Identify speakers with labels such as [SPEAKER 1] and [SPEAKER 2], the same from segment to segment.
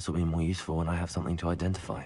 [SPEAKER 1] This will be more useful when I have something to identify.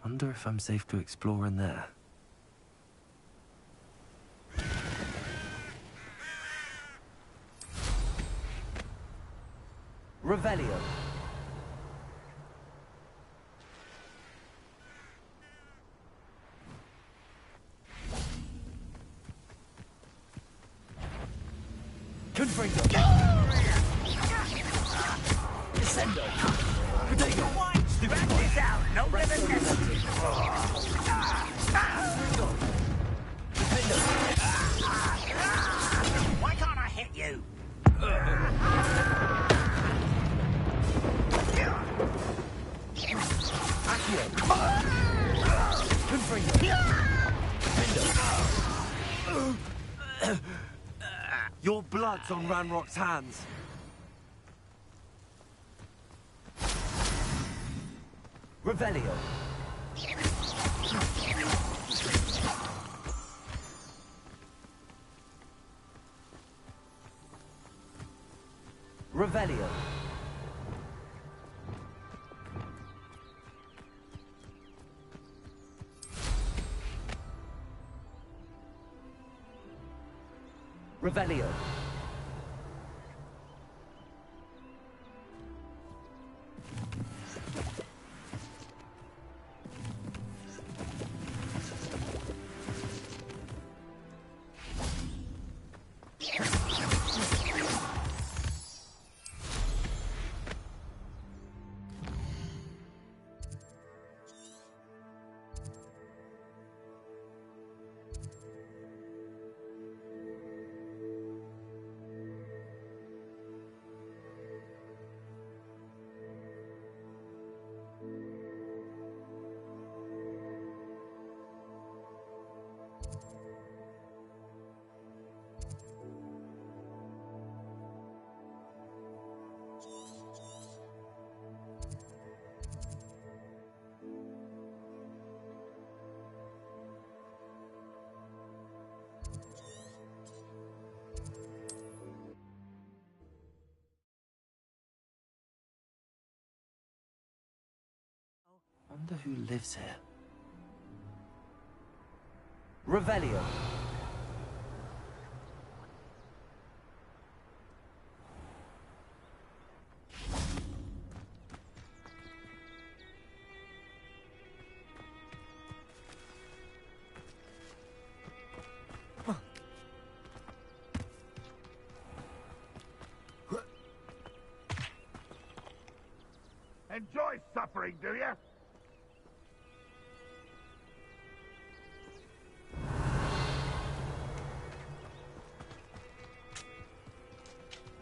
[SPEAKER 1] Wonder if I'm safe to explore in there.
[SPEAKER 2] Revelio. Confringo. Descendo. Protego. Stupid this out. No limit necessary. Why can't I hit you? Accio. Confringo.
[SPEAKER 3] Your blood's on Ranrock's hands.
[SPEAKER 2] Revelio. Revelio. Revelio.
[SPEAKER 1] Wonder who lives here.
[SPEAKER 2] Revelio.
[SPEAKER 4] Enjoy suffering, do you?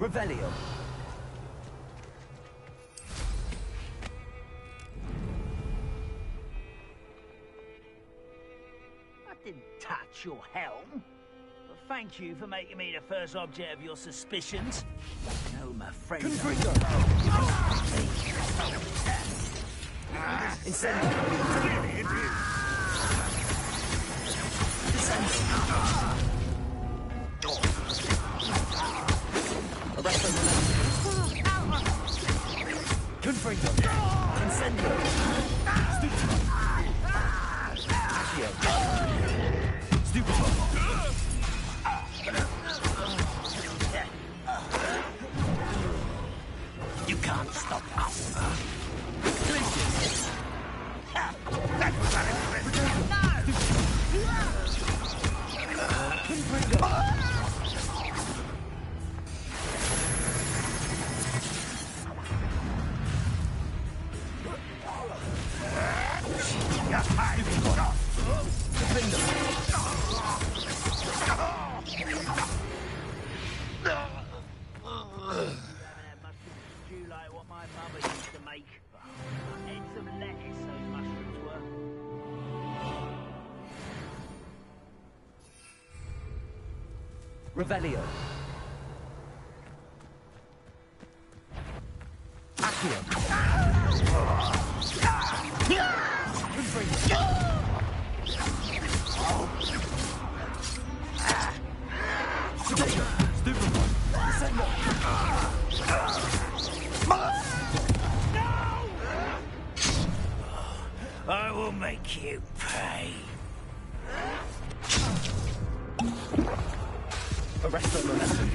[SPEAKER 2] Revelio.
[SPEAKER 5] I didn't touch your helm. But thank you for making me the first object of your suspicions. No, my friend.
[SPEAKER 2] Confringo. Incendio. Confringo. Incendio. Stupido. Accio. Stupido.
[SPEAKER 5] You can't stop us.
[SPEAKER 4] That was unexpected.
[SPEAKER 5] Stew like what my mother used to make. Heads of lettuce, those mushrooms were.
[SPEAKER 2] Revelio. Accio. Confringo. Potato. Stupid one. Descendo.
[SPEAKER 5] I will make you pay.
[SPEAKER 2] Arresto momentum.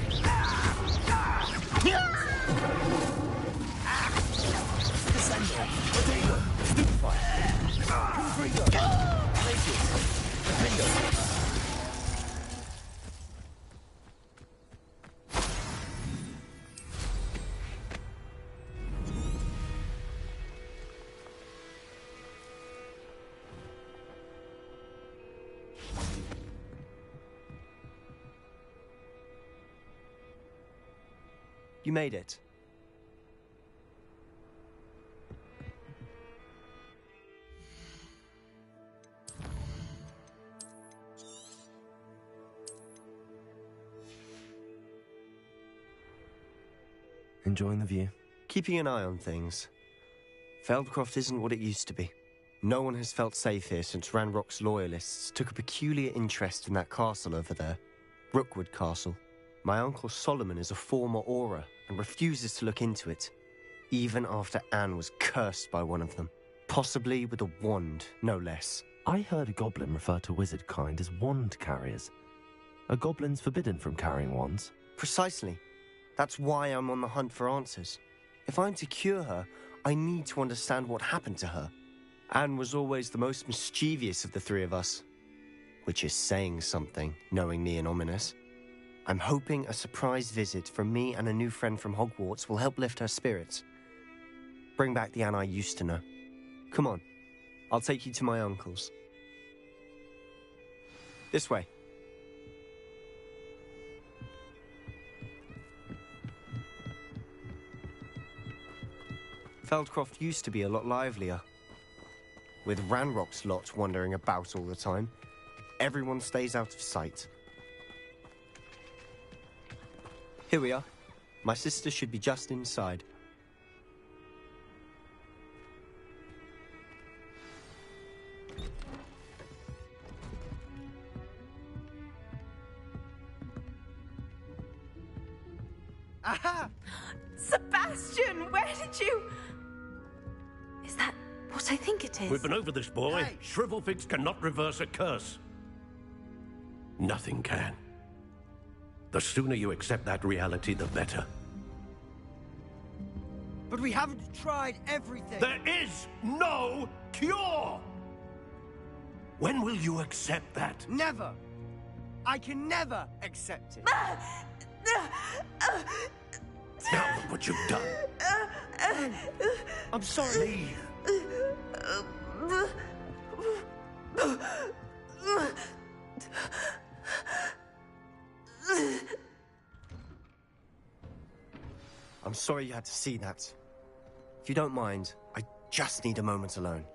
[SPEAKER 6] You made it.
[SPEAKER 1] Enjoying the view?
[SPEAKER 6] Keeping an eye on things. Feldcroft isn't what it used to be. No one has felt safe here since Ranrock's loyalists took a peculiar interest in that castle over there. Rookwood Castle. My uncle Solomon is a former Auror and refuses to look into it, even after Anne was cursed by one of them. Possibly with a wand, no less.
[SPEAKER 1] I heard a goblin refer to wizard kind as wand carriers. Are goblins forbidden from carrying wands?
[SPEAKER 6] Precisely. That's why I'm on the hunt for answers. If I'm to cure her, I need to understand what happened to her. Anne was always the most mischievous of the three of us. Which is saying something, knowing me and Ominous. I'm hoping a surprise visit from me and a new friend from Hogwarts will help lift her spirits. Bring back the Anne I used to know. Come on, I'll take you to my uncle's. This way. Feldcroft used to be a lot livelier. With Ranrock's lot wandering about all the time, everyone stays out of sight. Here we are. My sister should be just inside.
[SPEAKER 3] Aha!
[SPEAKER 7] Sebastian, where did you... Is that what I think it is?
[SPEAKER 8] We've been over this, boy.
[SPEAKER 3] Hey.
[SPEAKER 8] Shrivelfix cannot reverse a curse. Nothing can. The sooner you accept that reality, the better.
[SPEAKER 3] But we haven't tried everything.
[SPEAKER 8] There is no cure! When will you accept that?
[SPEAKER 3] Never. I can never accept it.
[SPEAKER 8] Now look what you've done.
[SPEAKER 3] I'm sorry.
[SPEAKER 6] I'm sorry you had to see that. If you don't mind, I just need a moment alone.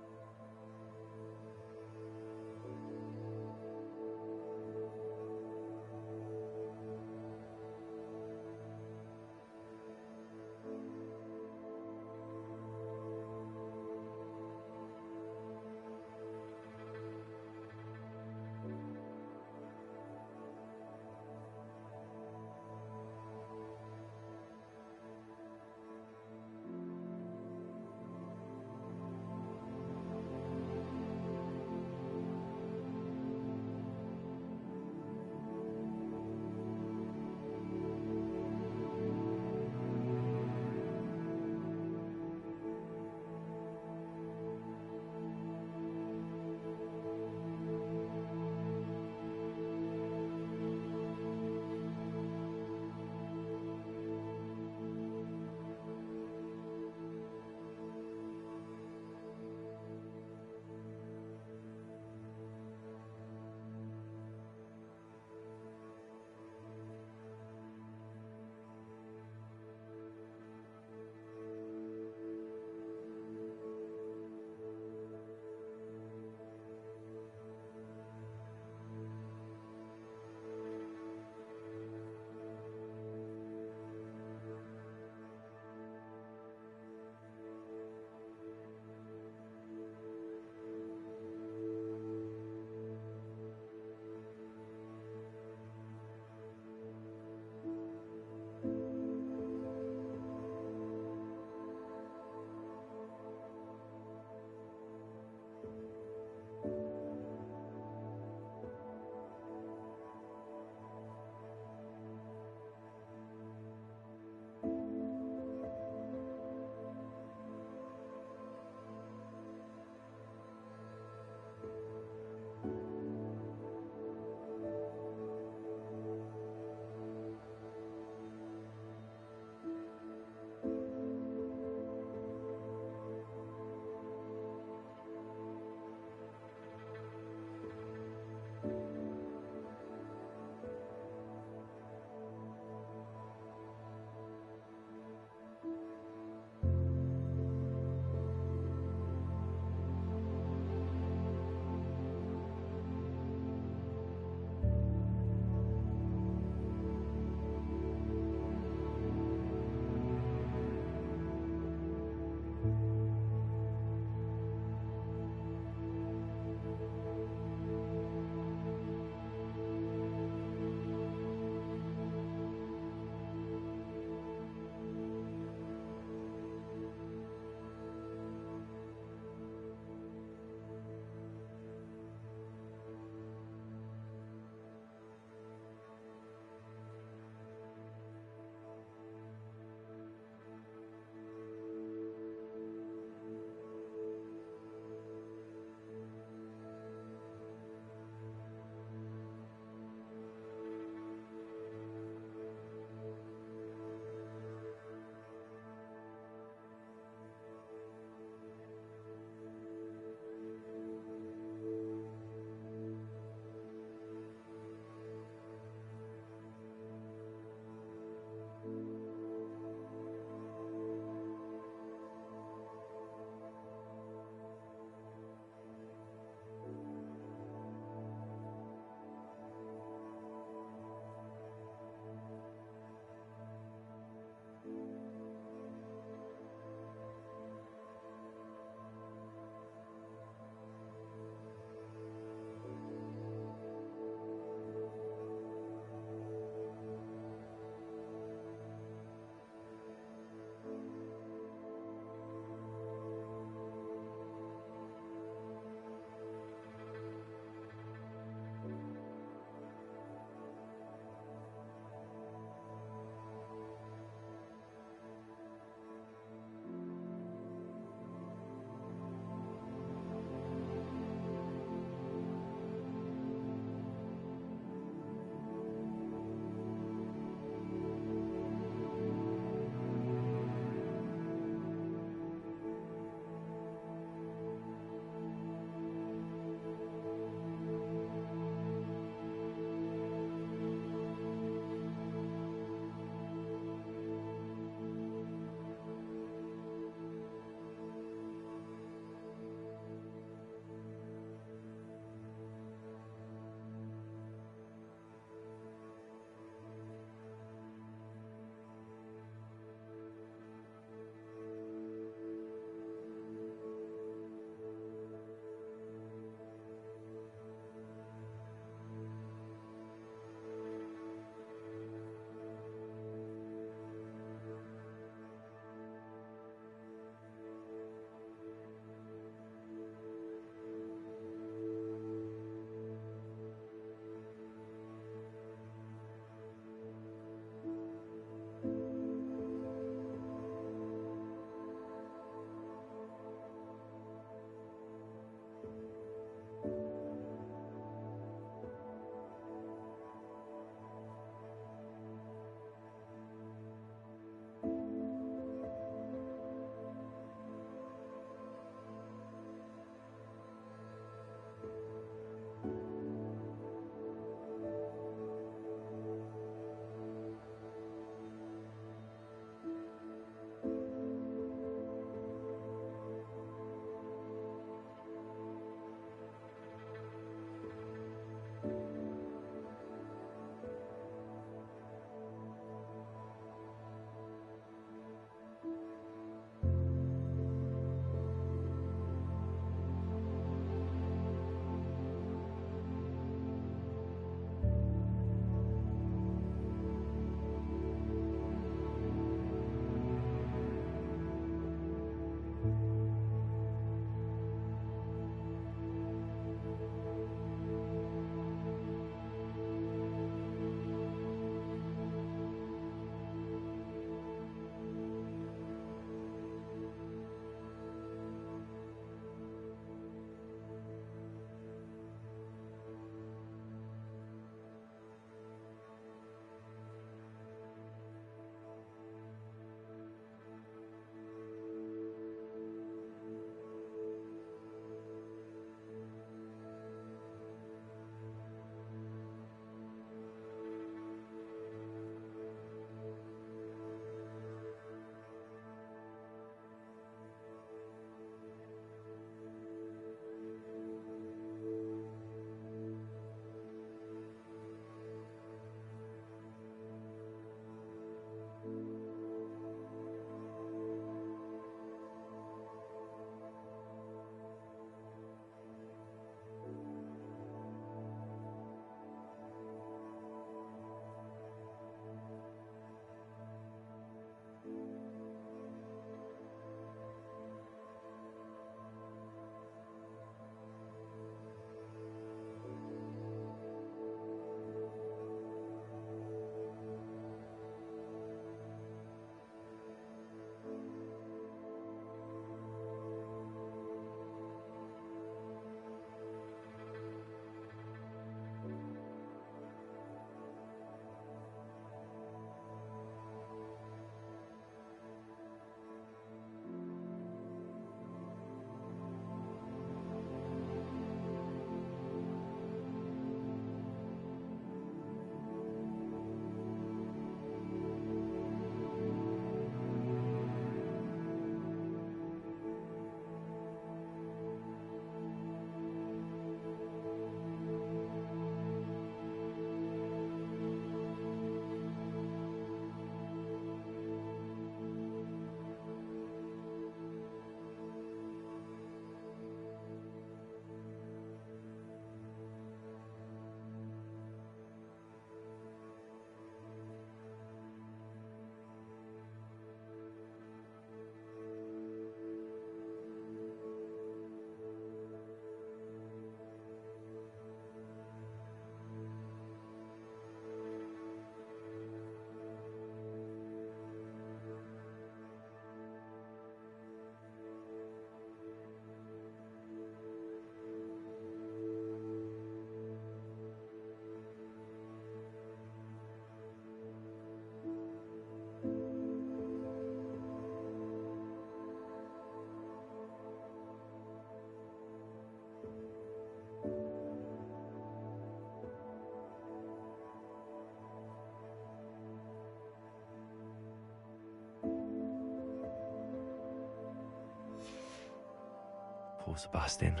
[SPEAKER 1] trouble, Sebastian.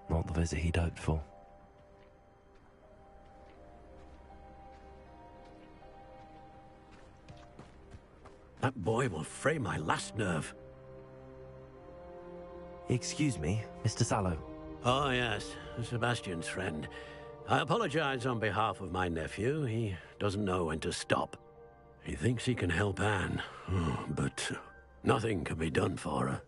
[SPEAKER 1] Not the visit he'd hoped for.
[SPEAKER 8] That boy will fray my last nerve.
[SPEAKER 1] Excuse me, Mr. Sallow.
[SPEAKER 8] Oh, yes, Sebastian's friend. I apologize on behalf of my nephew. He doesn't know when to stop. He thinks he can help Anne, but nothing can be done for her.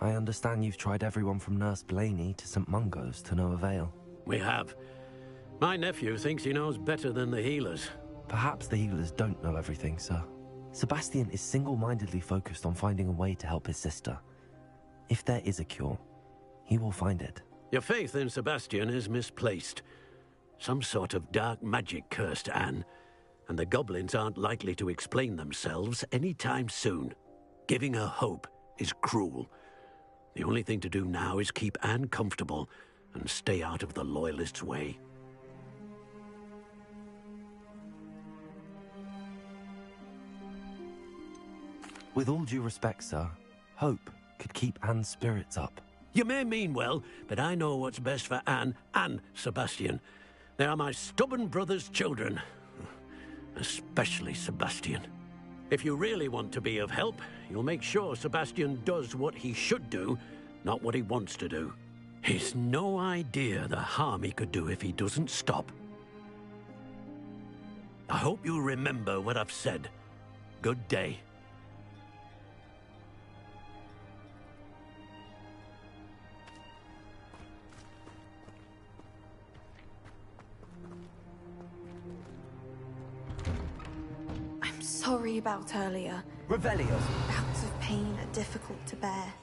[SPEAKER 1] I understand you've tried everyone from Nurse Blaney to St. Mungo's to no avail.
[SPEAKER 8] We have. My nephew thinks he knows better than the healers.
[SPEAKER 1] Perhaps the healers don't know everything, sir. Sebastian is single-mindedly focused on finding a way to help his sister. If there is a cure, he will find it.
[SPEAKER 8] Your faith in Sebastian is misplaced. Some sort of dark magic cursed Anne, and the goblins aren't likely to explain themselves anytime soon. Giving her hope is cruel. The only thing to do now is keep Anne comfortable and stay out of the Loyalists' way.
[SPEAKER 1] With all due respect, sir, hope could keep Anne's spirits up.
[SPEAKER 8] You may mean well, but I know what's best for Anne and Sebastian. They are my stubborn brother's children. Especially Sebastian. If you really want to be of help, you'll make sure Sebastian does what he should do, not what he wants to do. He's no idea the harm he could do if he doesn't stop. I hope you'll remember what I've said. Good day.
[SPEAKER 7] Sorry about earlier.
[SPEAKER 3] Revelio.
[SPEAKER 7] Bouts of pain are difficult to bear.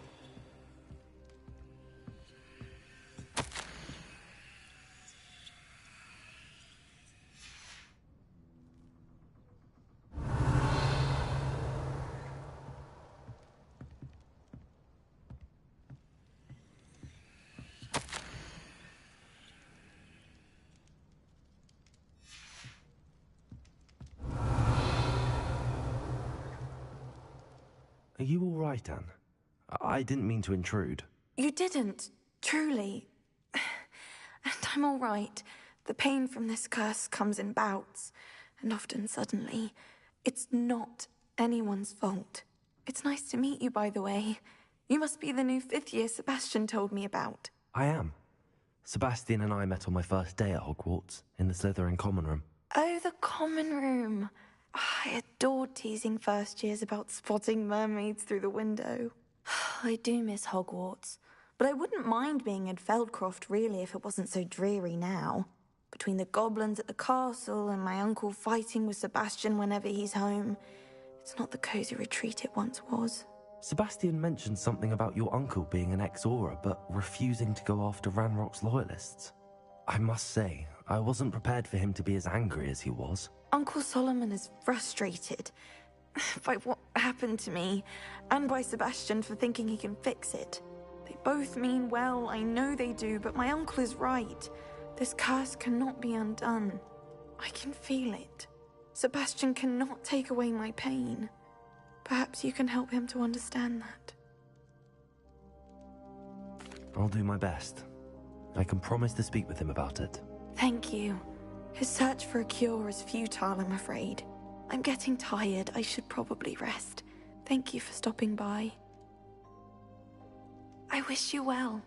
[SPEAKER 1] Are you all right, Anne? I didn't mean to intrude.
[SPEAKER 7] You didn't, truly. And I'm all right. The pain from this curse comes in bouts, and often suddenly. It's not anyone's fault. It's nice to meet you, by the way. You must be the new 5th year Sebastian told me about.
[SPEAKER 1] I am. Sebastian and I met on my first day at Hogwarts, in the Slytherin common room.
[SPEAKER 7] Oh, the common room. I adored teasing first years about spotting mermaids through the window. I do miss Hogwarts, but I wouldn't mind being in Feldcroft, really, if it wasn't so dreary now. Between the goblins at the castle and my uncle fighting with Sebastian whenever he's home, it's not the cozy retreat it once was.
[SPEAKER 1] Sebastian mentioned something about your uncle being an ex-Auror, but refusing to go after Ranrock's loyalists. I must say, I wasn't prepared for him to be as angry as he was.
[SPEAKER 7] Uncle Solomon is frustrated by what happened to me, and by Sebastian for thinking he can fix it. They both mean well, I know they do, but my uncle is right. This curse cannot be undone. I can feel it. Sebastian cannot take away my pain. Perhaps you can help him to understand that.
[SPEAKER 1] I'll do my best. I can promise to speak with him about it.
[SPEAKER 7] Thank you. His search for a cure is futile, I'm afraid. I'm getting tired. I should probably rest. Thank you for stopping by. I wish you well.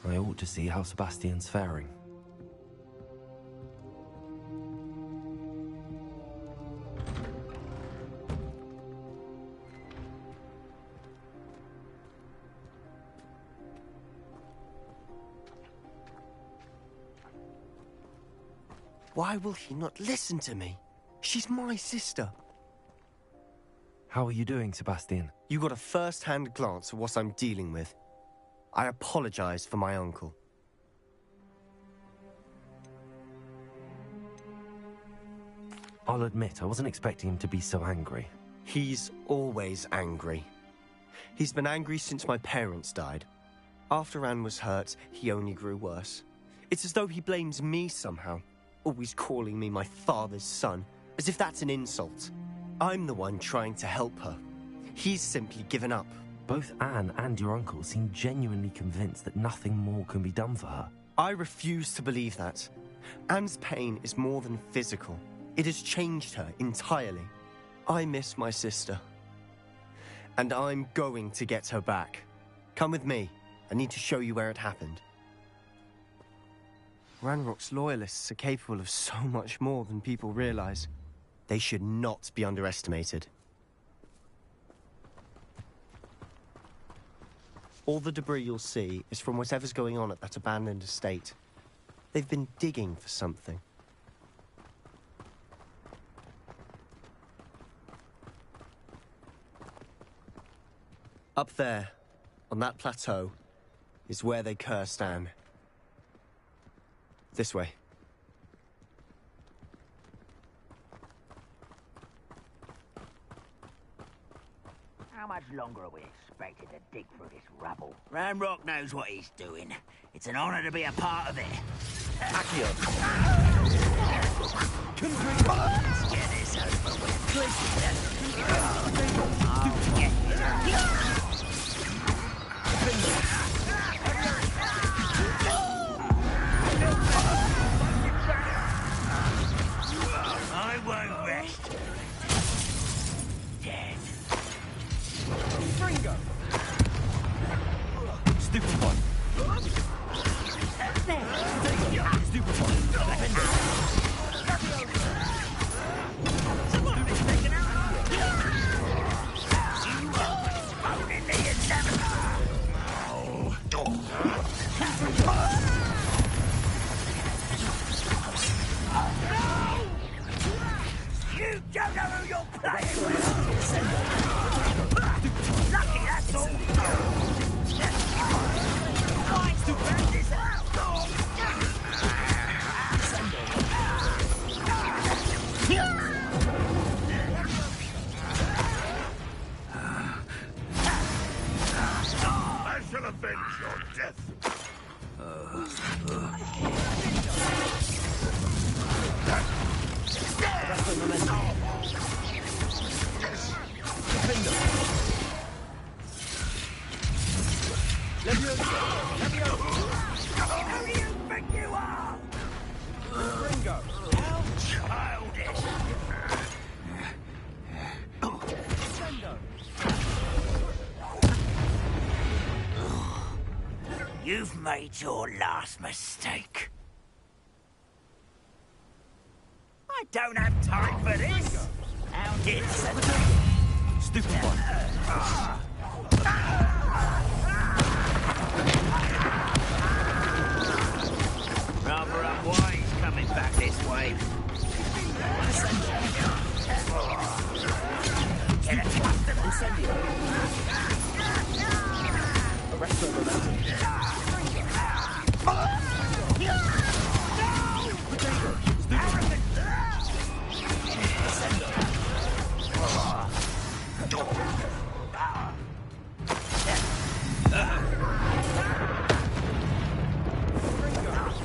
[SPEAKER 1] I ought to see how Sebastian's faring.
[SPEAKER 6] Why will he not listen to me? She's my sister.
[SPEAKER 1] How are you doing, Sebastian?
[SPEAKER 6] You got a first-hand glance at what I'm dealing with. I apologize for my uncle.
[SPEAKER 1] I'll admit, I wasn't expecting him to be so angry.
[SPEAKER 6] He's always angry. He's been angry since my parents died. After Anne was hurt, he only grew worse. It's as though he blames me somehow, always calling me my father's son, as if that's an insult. I'm the one trying to help her. He's simply given up.
[SPEAKER 1] Both Anne and your uncle seem genuinely convinced that nothing more can be done for her.
[SPEAKER 6] I refuse to believe that. Anne's pain is more than physical. It has changed her entirely. I miss my sister. And I'm going to get her back. Come with me. I need to show you where it happened. Ranrock's loyalists are capable of so much more than people realize. They should not be underestimated. All the debris you'll see is from whatever's going on at that abandoned estate. They've been digging for something. Up there, on that plateau, is where they cursed Anne. This way.
[SPEAKER 2] How much longer are we expected to dig through this rubble? Ranrock knows what he's doing. It's an honor to be a part of it.
[SPEAKER 6] Accio!
[SPEAKER 2] Let's get this over with. I'll get I won't rest. Dead.
[SPEAKER 3] Ringo!
[SPEAKER 1] Stupid one. Stupid one.
[SPEAKER 2] Somebody's taken out. Only the examiner. You don't know who you're playing with! Lucky that's all! Trying to burn this out!
[SPEAKER 4] I shall avenge your death.
[SPEAKER 2] Who do you think you are?
[SPEAKER 3] Ringo!
[SPEAKER 2] How childish!
[SPEAKER 3] Sendo!
[SPEAKER 2] You've made your last mistake. I don't have time for this. How did
[SPEAKER 1] Stupid one.
[SPEAKER 2] Rather unwise coming back this way. Get accustomed to
[SPEAKER 6] Arrest the momentum.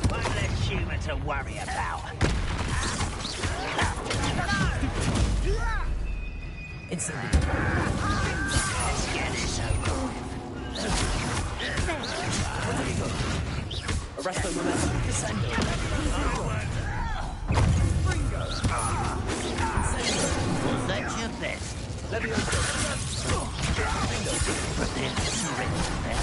[SPEAKER 2] One less human to worry about.
[SPEAKER 1] Instantly.
[SPEAKER 2] Let's get this over with.
[SPEAKER 6] Arrest the momentum.
[SPEAKER 2] Was that your best? But there's a written there.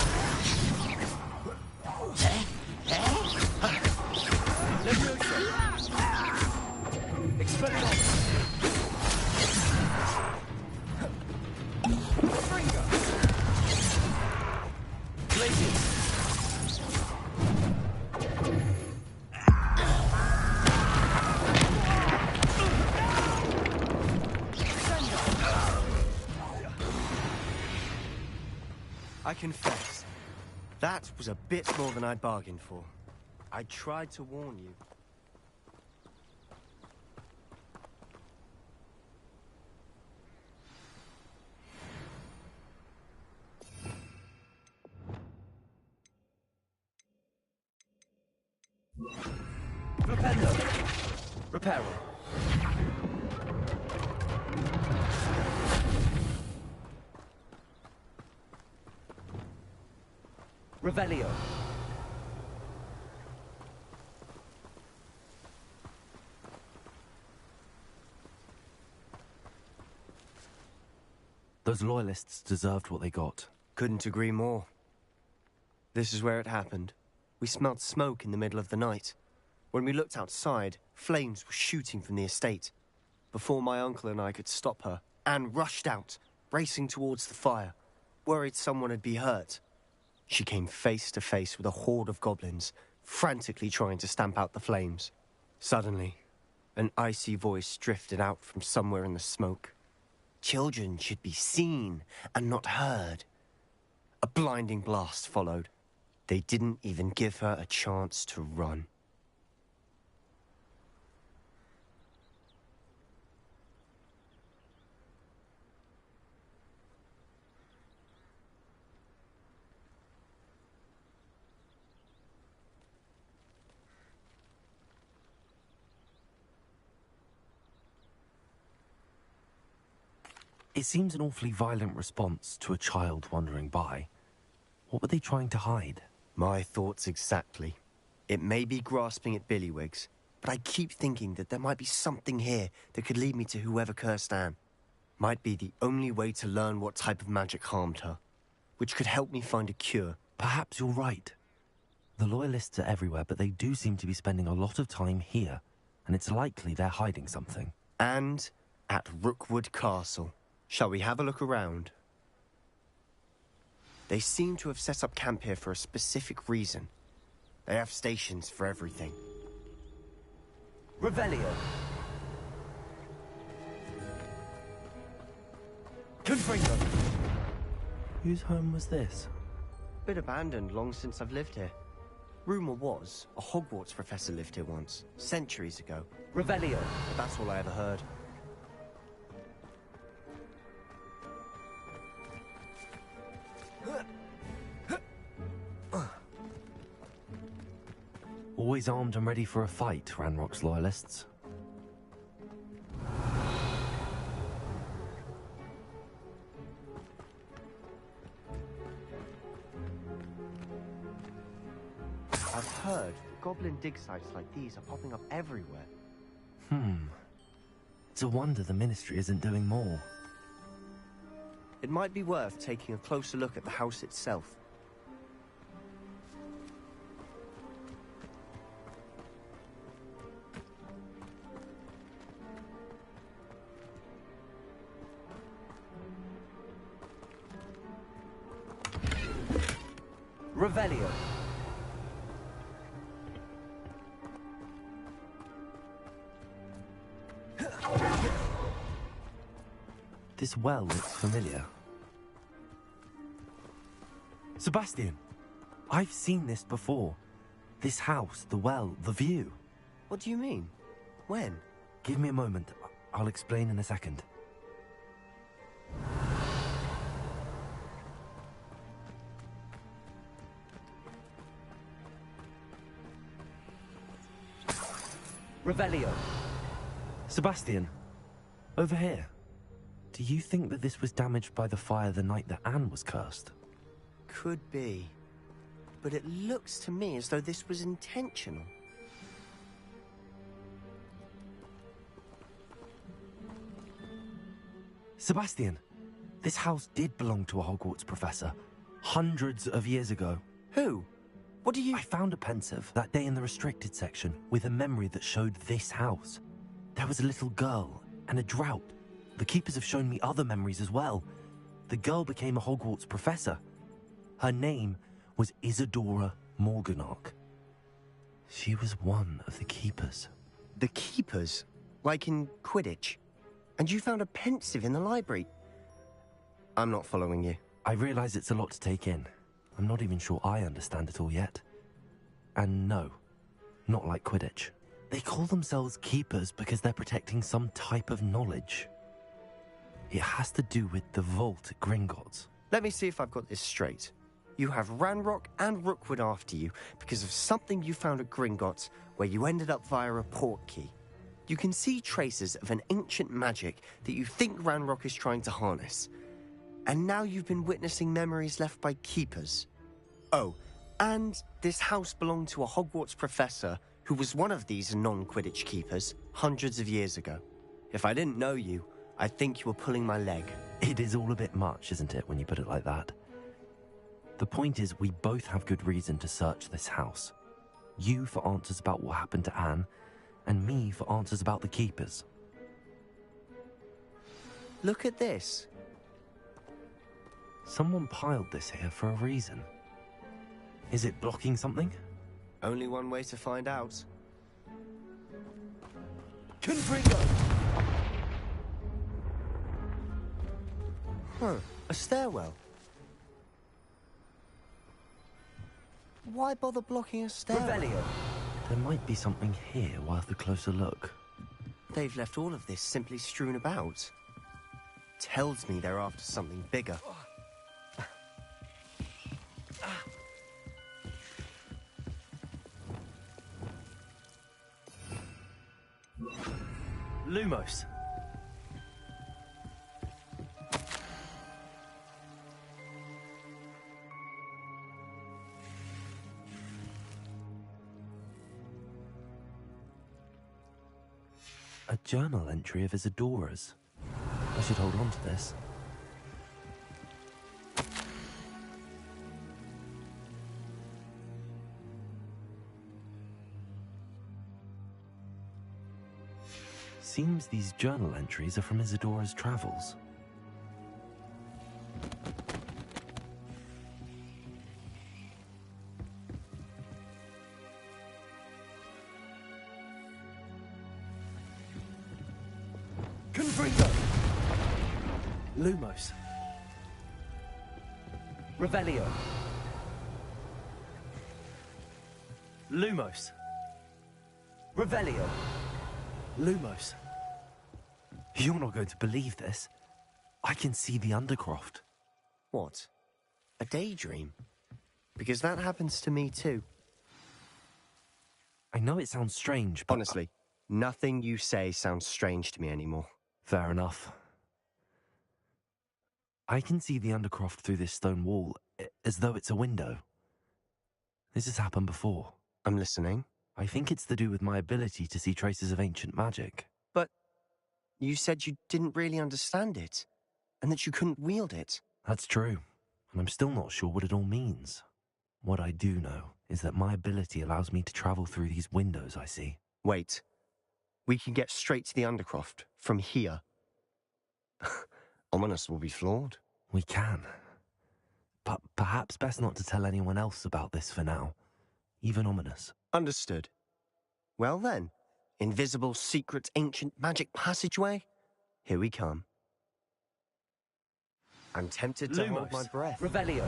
[SPEAKER 6] I confess, that was a bit more than I'd bargained for. I tried to warn you. Reparo. Revelio.
[SPEAKER 1] Those loyalists deserved what they got.
[SPEAKER 6] Couldn't agree more. This is where it happened. We smelled smoke in the middle of the night. When we looked outside, flames were shooting from the estate. Before my uncle and I could stop her, Anne rushed out, racing towards the fire, worried someone had been hurt. She came face to face with a horde of goblins, frantically trying to stamp out the flames. Suddenly, an icy voice drifted out from somewhere in the smoke. Children should be seen and not heard. A blinding blast followed. They didn't even give her a chance to run.
[SPEAKER 1] It seems an awfully violent response to a child wandering by. What were they trying to hide?
[SPEAKER 6] My thoughts exactly. It may be grasping at Billywigs, but I keep thinking that there might be something here that could lead me to whoever cursed Anne. Might be the only way to learn what type of magic harmed her, which could help me find a cure.
[SPEAKER 1] Perhaps you're right. The Loyalists are everywhere, but they do seem to be spending a lot of time here, and it's likely they're hiding something.
[SPEAKER 6] And at Rookwood Castle. Shall we have a look around? They seem to have set up camp here for a specific reason. They have stations for everything. Revelio. Confringo.
[SPEAKER 1] Whose home was this?
[SPEAKER 6] Been abandoned long since I've lived here. Rumour was, a Hogwarts professor lived here once, centuries ago. Revelio. But that's all I ever heard.
[SPEAKER 1] Always armed and ready for a fight, Ranrock's Loyalists.
[SPEAKER 6] I've heard goblin dig sites like these are popping up everywhere.
[SPEAKER 1] It's a wonder the Ministry isn't doing more.
[SPEAKER 6] It might be worth taking a closer look at the house itself. Revelio.
[SPEAKER 1] This well looks familiar. Sebastian, I've seen this before. This house, the well, the view.
[SPEAKER 6] What do you mean? When?
[SPEAKER 1] Give me a moment. I'll explain in a second.
[SPEAKER 6] Revelio.
[SPEAKER 1] Sebastian, over here. Do you think that this was damaged by the fire the night that Anne was cursed?
[SPEAKER 6] Could be. But it looks to me as though this was intentional.
[SPEAKER 1] Sebastian, this house did belong to a Hogwarts professor. Hundreds of years ago.
[SPEAKER 6] Who? What do you...
[SPEAKER 1] I found a pensive that day in the restricted section with a memory that showed this house. There was a little girl and a drought. The keepers have shown me other memories as well. The girl became a Hogwarts professor. Her name was Isadora Morganach. She was one of the keepers.
[SPEAKER 6] The keepers? Like in Quidditch? And you found a pensive in the library? I'm not following you.
[SPEAKER 1] I realize it's a lot to take in. I'm not even sure I understand it all yet. And no, not like Quidditch. They call themselves keepers because they're protecting some type of knowledge. It has to do with the vault at Gringotts.
[SPEAKER 6] Let me see if I've got this straight. You have Ranrock and Rookwood after you because of something you found at Gringotts where you ended up via a port key. You can see traces of an ancient magic that you think Ranrock is trying to harness. And now you've been witnessing memories left by keepers. Oh, and this house belonged to a Hogwarts professor who was one of these non-Quidditch keepers hundreds of years ago. If I didn't know you, I'd think you were pulling my leg.
[SPEAKER 1] It is all a bit much, isn't it, when you put it like that? The point is, we both have good reason to search this house. You for answers about what happened to Anne, and me for answers about the keepers.
[SPEAKER 6] Look at this.
[SPEAKER 1] Someone piled this here for a reason. Is it blocking something?
[SPEAKER 6] Only one way to find out.
[SPEAKER 1] Confringo!
[SPEAKER 6] Huh, a stairwell. Why bother blocking a stairwell?
[SPEAKER 1] Revelio. There might be something here worth a closer look.
[SPEAKER 6] They've left all of this simply strewn about. Tells me they're after something bigger.
[SPEAKER 1] Lumos. A journal entry of Isadora's. I should hold on to this. Seems these journal entries are from Isadora's travels. Confringo! Lumos. Revelio. Lumos. Revelio. Lumos. You're not going to believe this. I can see the Undercroft.
[SPEAKER 6] What? A daydream? Because that happens to me too.
[SPEAKER 1] I know it sounds strange, but...
[SPEAKER 6] Honestly, nothing you say sounds strange to me anymore.
[SPEAKER 1] Fair enough. I can see the Undercroft through this stone wall, as though it's a window. This has happened before.
[SPEAKER 6] I'm listening.
[SPEAKER 1] I think it's to do with my ability to see traces of ancient magic.
[SPEAKER 6] But you said you didn't really understand it, and that you couldn't wield it.
[SPEAKER 1] That's true, and I'm still not sure what it all means. What I do know is that my ability allows me to travel through these windows I see.
[SPEAKER 6] Wait. We can get straight to the Undercroft from here. Ominous will be flawed.
[SPEAKER 1] We can. But perhaps best not to tell anyone else about this for now. Even Ominous.
[SPEAKER 6] Understood. Well then, invisible, secret, ancient magic passageway? Here we come. I'm tempted to hold my breath.
[SPEAKER 1] Revelio.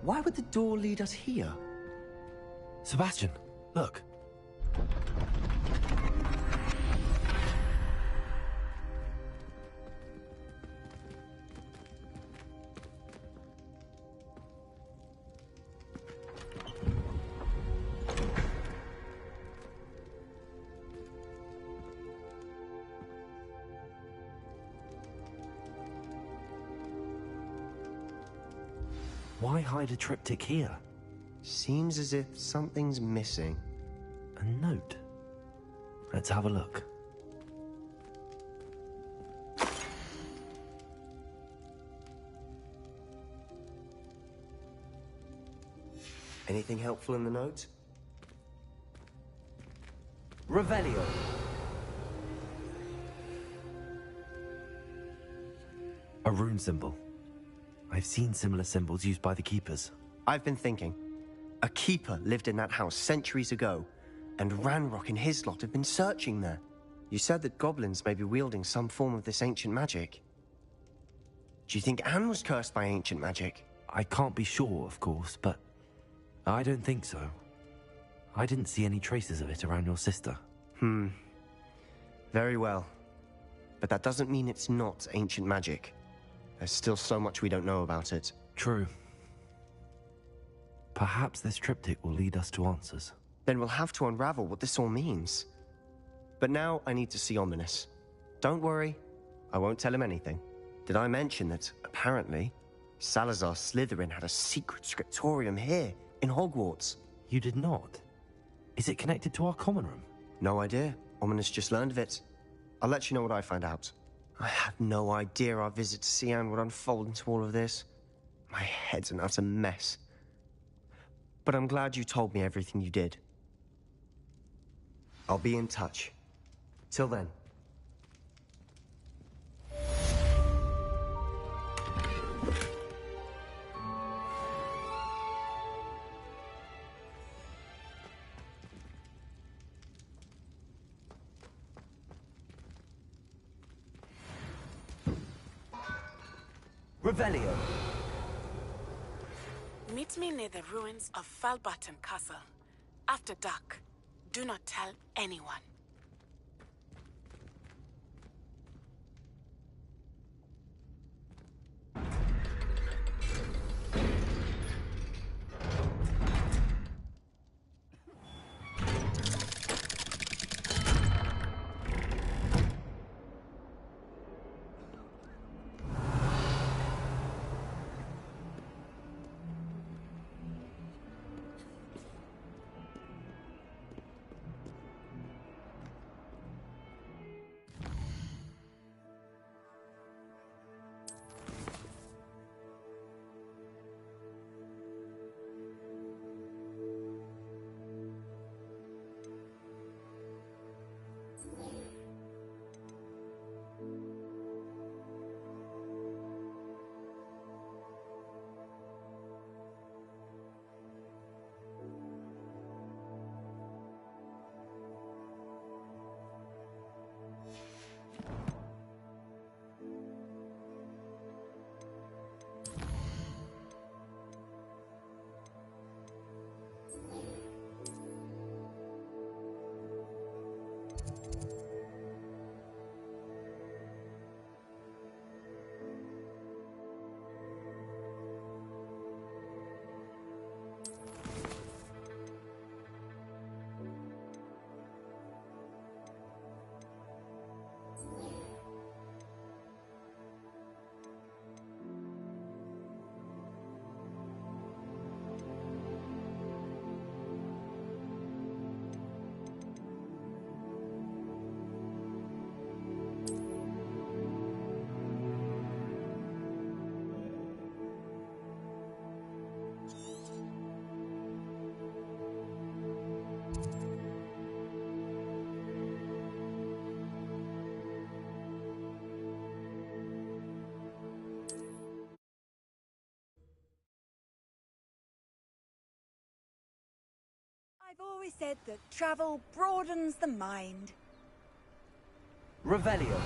[SPEAKER 6] Why would the door lead us here?
[SPEAKER 1] Sebastian, look. Why hide a triptych here?
[SPEAKER 6] Seems as if something's missing.
[SPEAKER 1] A note. Let's have a look.
[SPEAKER 6] Anything helpful in the note?
[SPEAKER 1] Revelio. A rune symbol. I've seen similar symbols used by the keepers.
[SPEAKER 6] I've been thinking. A keeper lived in that house centuries ago, and Ranrock and his lot have been searching there. You said that goblins may be wielding some form of this ancient magic. Do you think Anne was cursed by ancient magic?
[SPEAKER 1] I can't be sure, of course, but I don't think so. I didn't see any traces of it around your sister.
[SPEAKER 6] Very well. But that doesn't mean it's not ancient magic. There's still so much we don't know about it.
[SPEAKER 1] True. Perhaps this triptych will lead us to answers.
[SPEAKER 6] Then we'll have to unravel what this all means. But now I need to see Ominous. Don't worry, I won't tell him anything. Did I mention that, apparently, Salazar Slytherin had a secret scriptorium here, in Hogwarts?
[SPEAKER 1] You did not? Is it connected to our common room?
[SPEAKER 6] No idea. Ominous just learned of it. I'll let you know what I find out. I had no idea our visit to Sian would unfold into all of this. My head's an utter mess. But I'm glad you told me everything you did. I'll be in touch. Till then.
[SPEAKER 1] Revelio.
[SPEAKER 9] Meet me near the ruins of Falbarton Castle. After dark. Do not tell anyone.
[SPEAKER 10] I've always said that travel broadens the mind.
[SPEAKER 1] Revelio.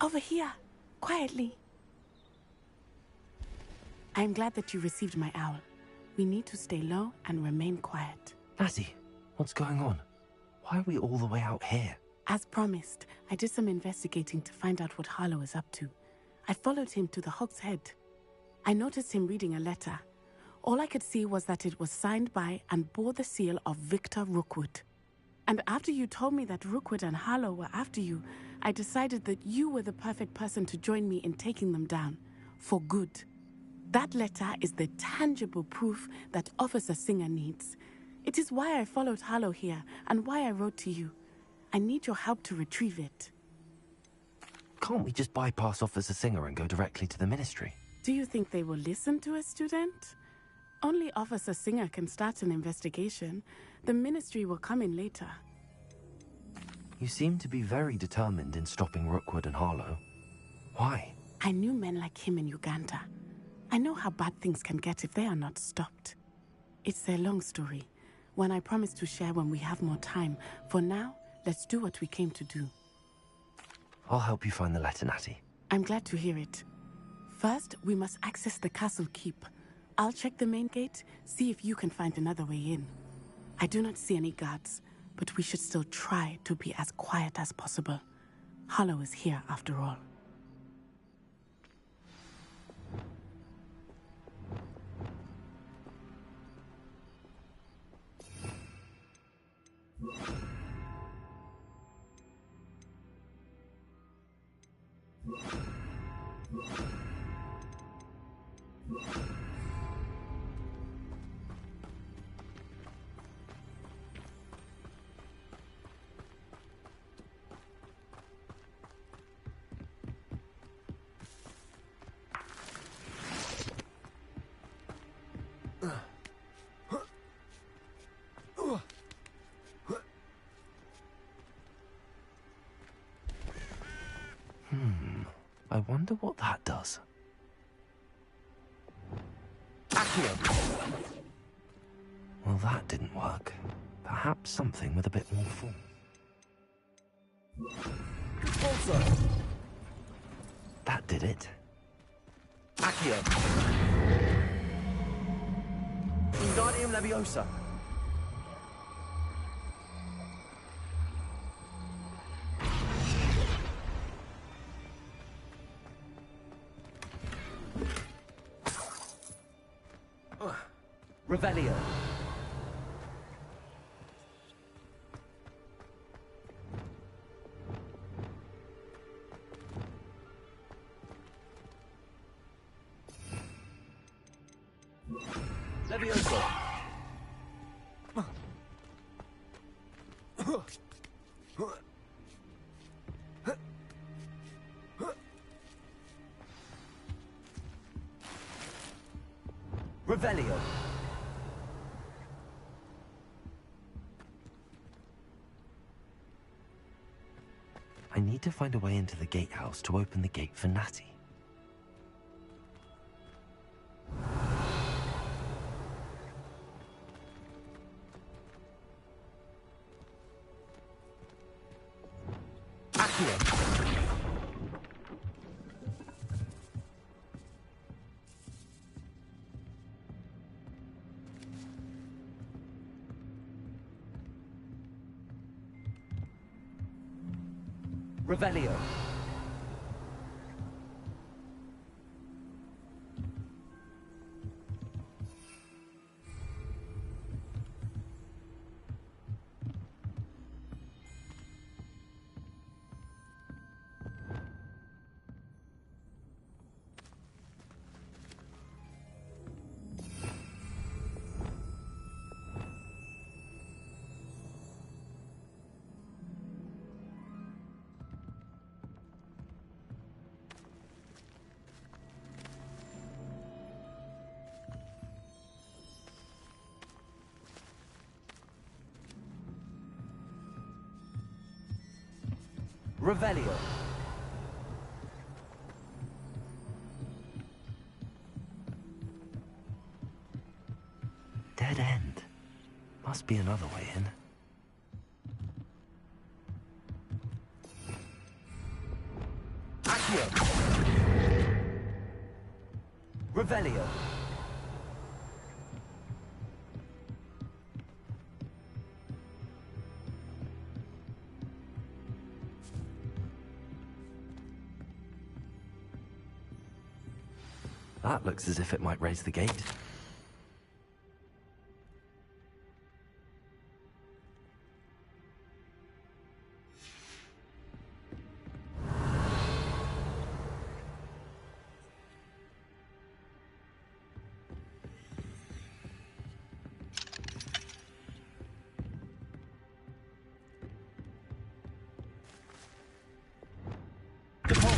[SPEAKER 9] Over here, quietly. I'm glad that you received my owl. We need to stay low and remain quiet.
[SPEAKER 1] Lassie, what's going on? Why are we all the way out here?
[SPEAKER 9] As promised, I did some investigating to find out what Harlow is up to. I followed him to the Hog's Head. I noticed him reading a letter. All I could see was that it was signed by and bore the seal of Victor Rookwood. And after you told me that Rookwood and Harlow were after you, I decided that you were the perfect person to join me in taking them down. For good. That letter is the tangible proof that Officer Singer needs. It is why I followed Harlow here, and why I wrote to you. I need your help to retrieve it.
[SPEAKER 1] Can't we just bypass Officer Singer and go directly to the Ministry?
[SPEAKER 9] Do you think they will listen to a student? Only Officer Singer can start an investigation. The Ministry will come in later.
[SPEAKER 1] You seem to be very determined in stopping Rookwood and Harlow. Why?
[SPEAKER 9] I knew men like him in Uganda. I know how bad things can get if they are not stopped. It's a long story, one I promise to share when we have more time. For now, let's do what we came to do.
[SPEAKER 1] I'll help you find the letter, Natty.
[SPEAKER 9] I'm glad to hear it. First, we must access the castle keep. I'll check the main gate, see if you can find another way in. I do not see any guards, but we should still try to be as quiet as possible. Harlow is here after all.
[SPEAKER 1] I wonder what that does. Well, that didn't work. Perhaps something with a bit more force. That did it.
[SPEAKER 6] Accio. Wingardium Leviosa. Revelio. Leviosa. Revelio.
[SPEAKER 1] I need to find a way into the gatehouse to open the gate for Natty.
[SPEAKER 6] Revelio. Revelio.
[SPEAKER 1] Dead end. Must be another way in.
[SPEAKER 6] Accio. Revelio.
[SPEAKER 1] That looks as if it might raise the gate.
[SPEAKER 6] Depart.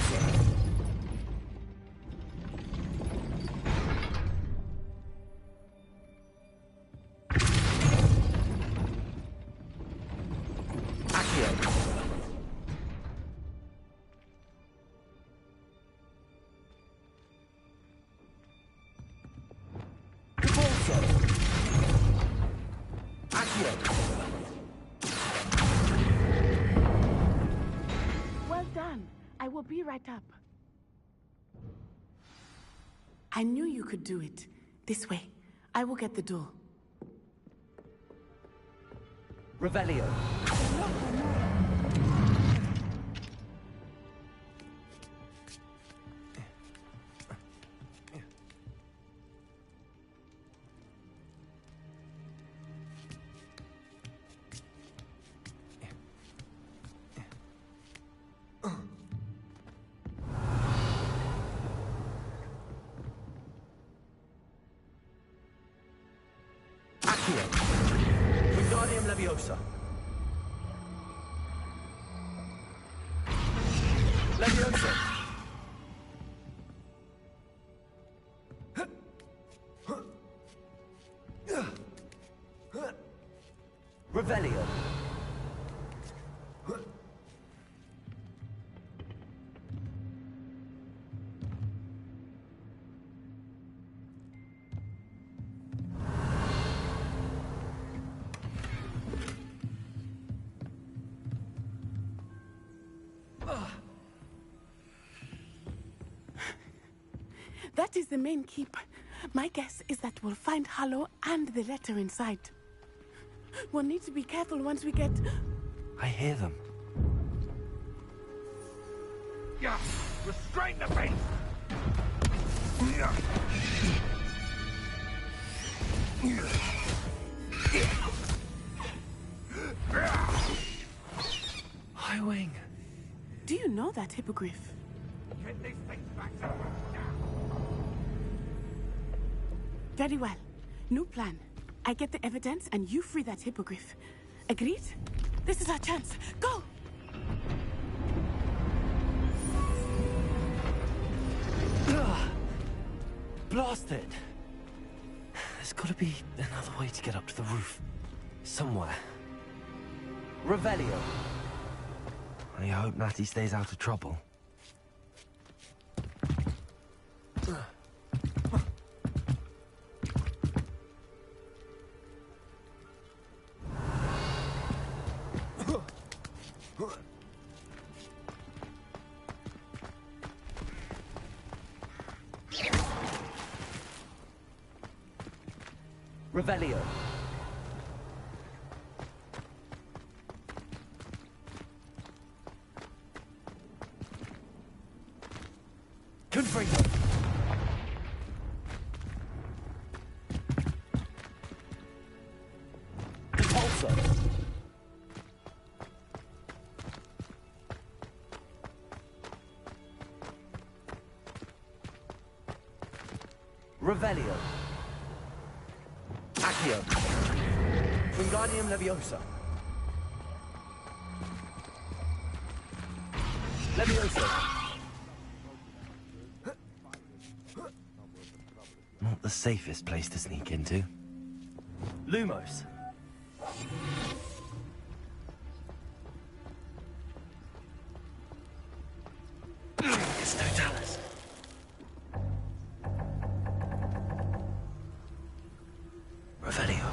[SPEAKER 9] right up. I knew you could do it. This way. I will get the door.
[SPEAKER 1] Revelio. Wingardium Leviosa. Leviosa. Revelio.
[SPEAKER 9] That is the main keep. My guess is that we'll find Harlow and the letter inside. We'll need to be careful once we get...
[SPEAKER 1] I hear them.
[SPEAKER 4] Yeah, restrain the beast! Yeah.
[SPEAKER 1] High Wing.
[SPEAKER 9] Do you know that hippogriff?
[SPEAKER 4] Get these things back to now.
[SPEAKER 9] Very well. New plan. I get the evidence and you free that hippogriff. Agreed? This is our chance. Go!
[SPEAKER 1] Blast it! There's gotta be another way to get up to the roof. Somewhere. Revelio. I hope Natty stays out of trouble. Revelio. Confringo. Repulsor. Revelio. Accio. Wingardium Leviosa. Leviosa. Not the safest place to sneak into. Lumos. It's no Talus. Revelio.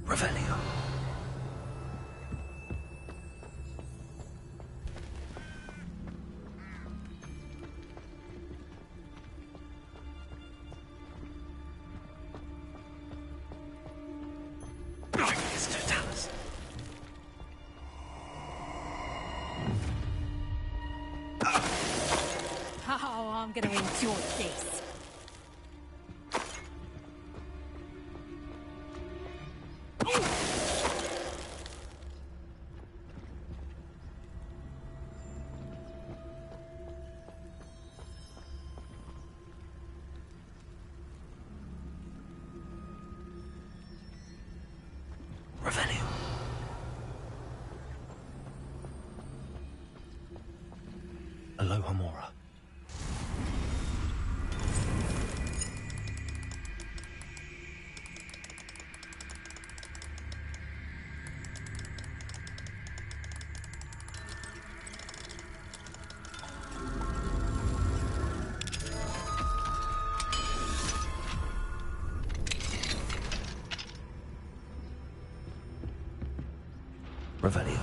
[SPEAKER 1] Revelio. It's no Talus.
[SPEAKER 11] Oh, I'm gonna enjoy this.
[SPEAKER 1] Revelio. Aloha Mora. Revelio.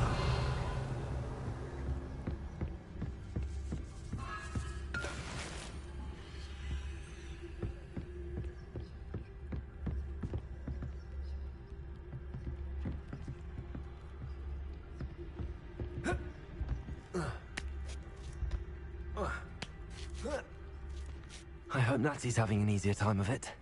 [SPEAKER 1] I hope Natsy's having an easier time of it.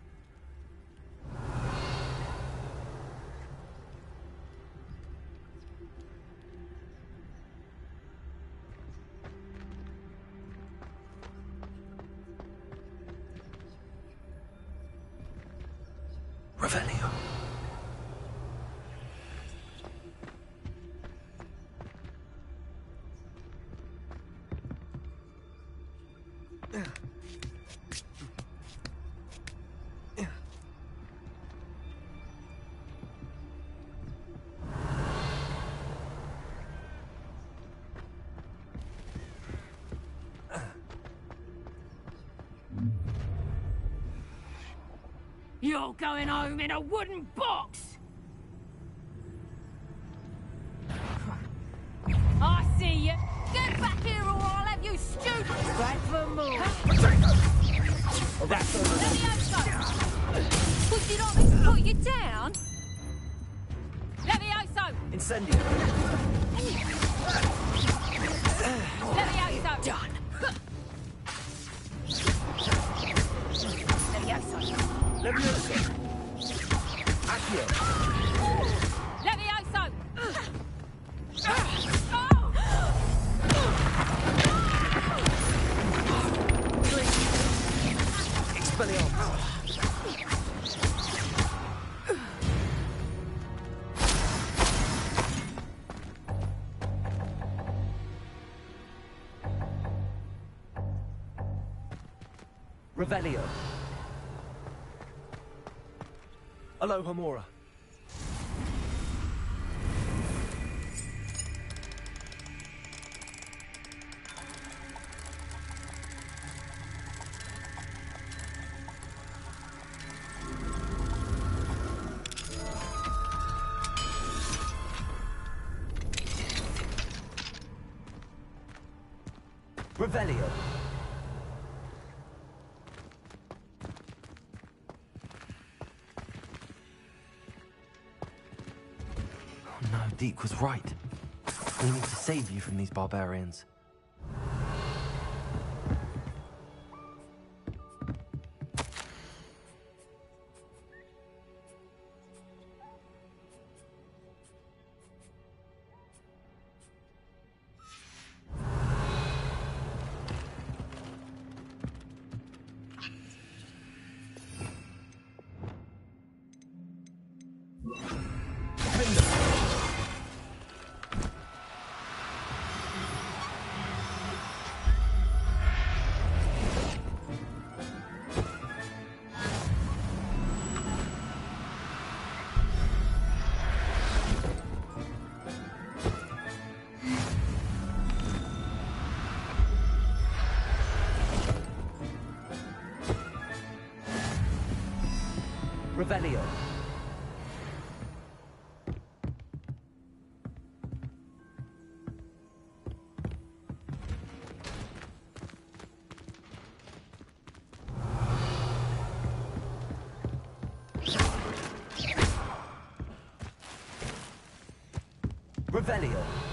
[SPEAKER 1] Revelio.
[SPEAKER 11] You're going home in a wooden box! I see you! Get back here or I'll have you stewed! Back for more!
[SPEAKER 2] That's
[SPEAKER 11] Would you like me to put you down? Levioso!
[SPEAKER 2] Incendio!
[SPEAKER 11] Levioso!
[SPEAKER 2] Done!
[SPEAKER 11] Levioso!
[SPEAKER 2] Levioso! Accio!
[SPEAKER 11] Levioso!
[SPEAKER 2] Expelliarmus! Revelio. Aloha Mora. Revelio.
[SPEAKER 1] No, Deke was right. We need to save you from these barbarians.
[SPEAKER 2] Revelio. Revelio.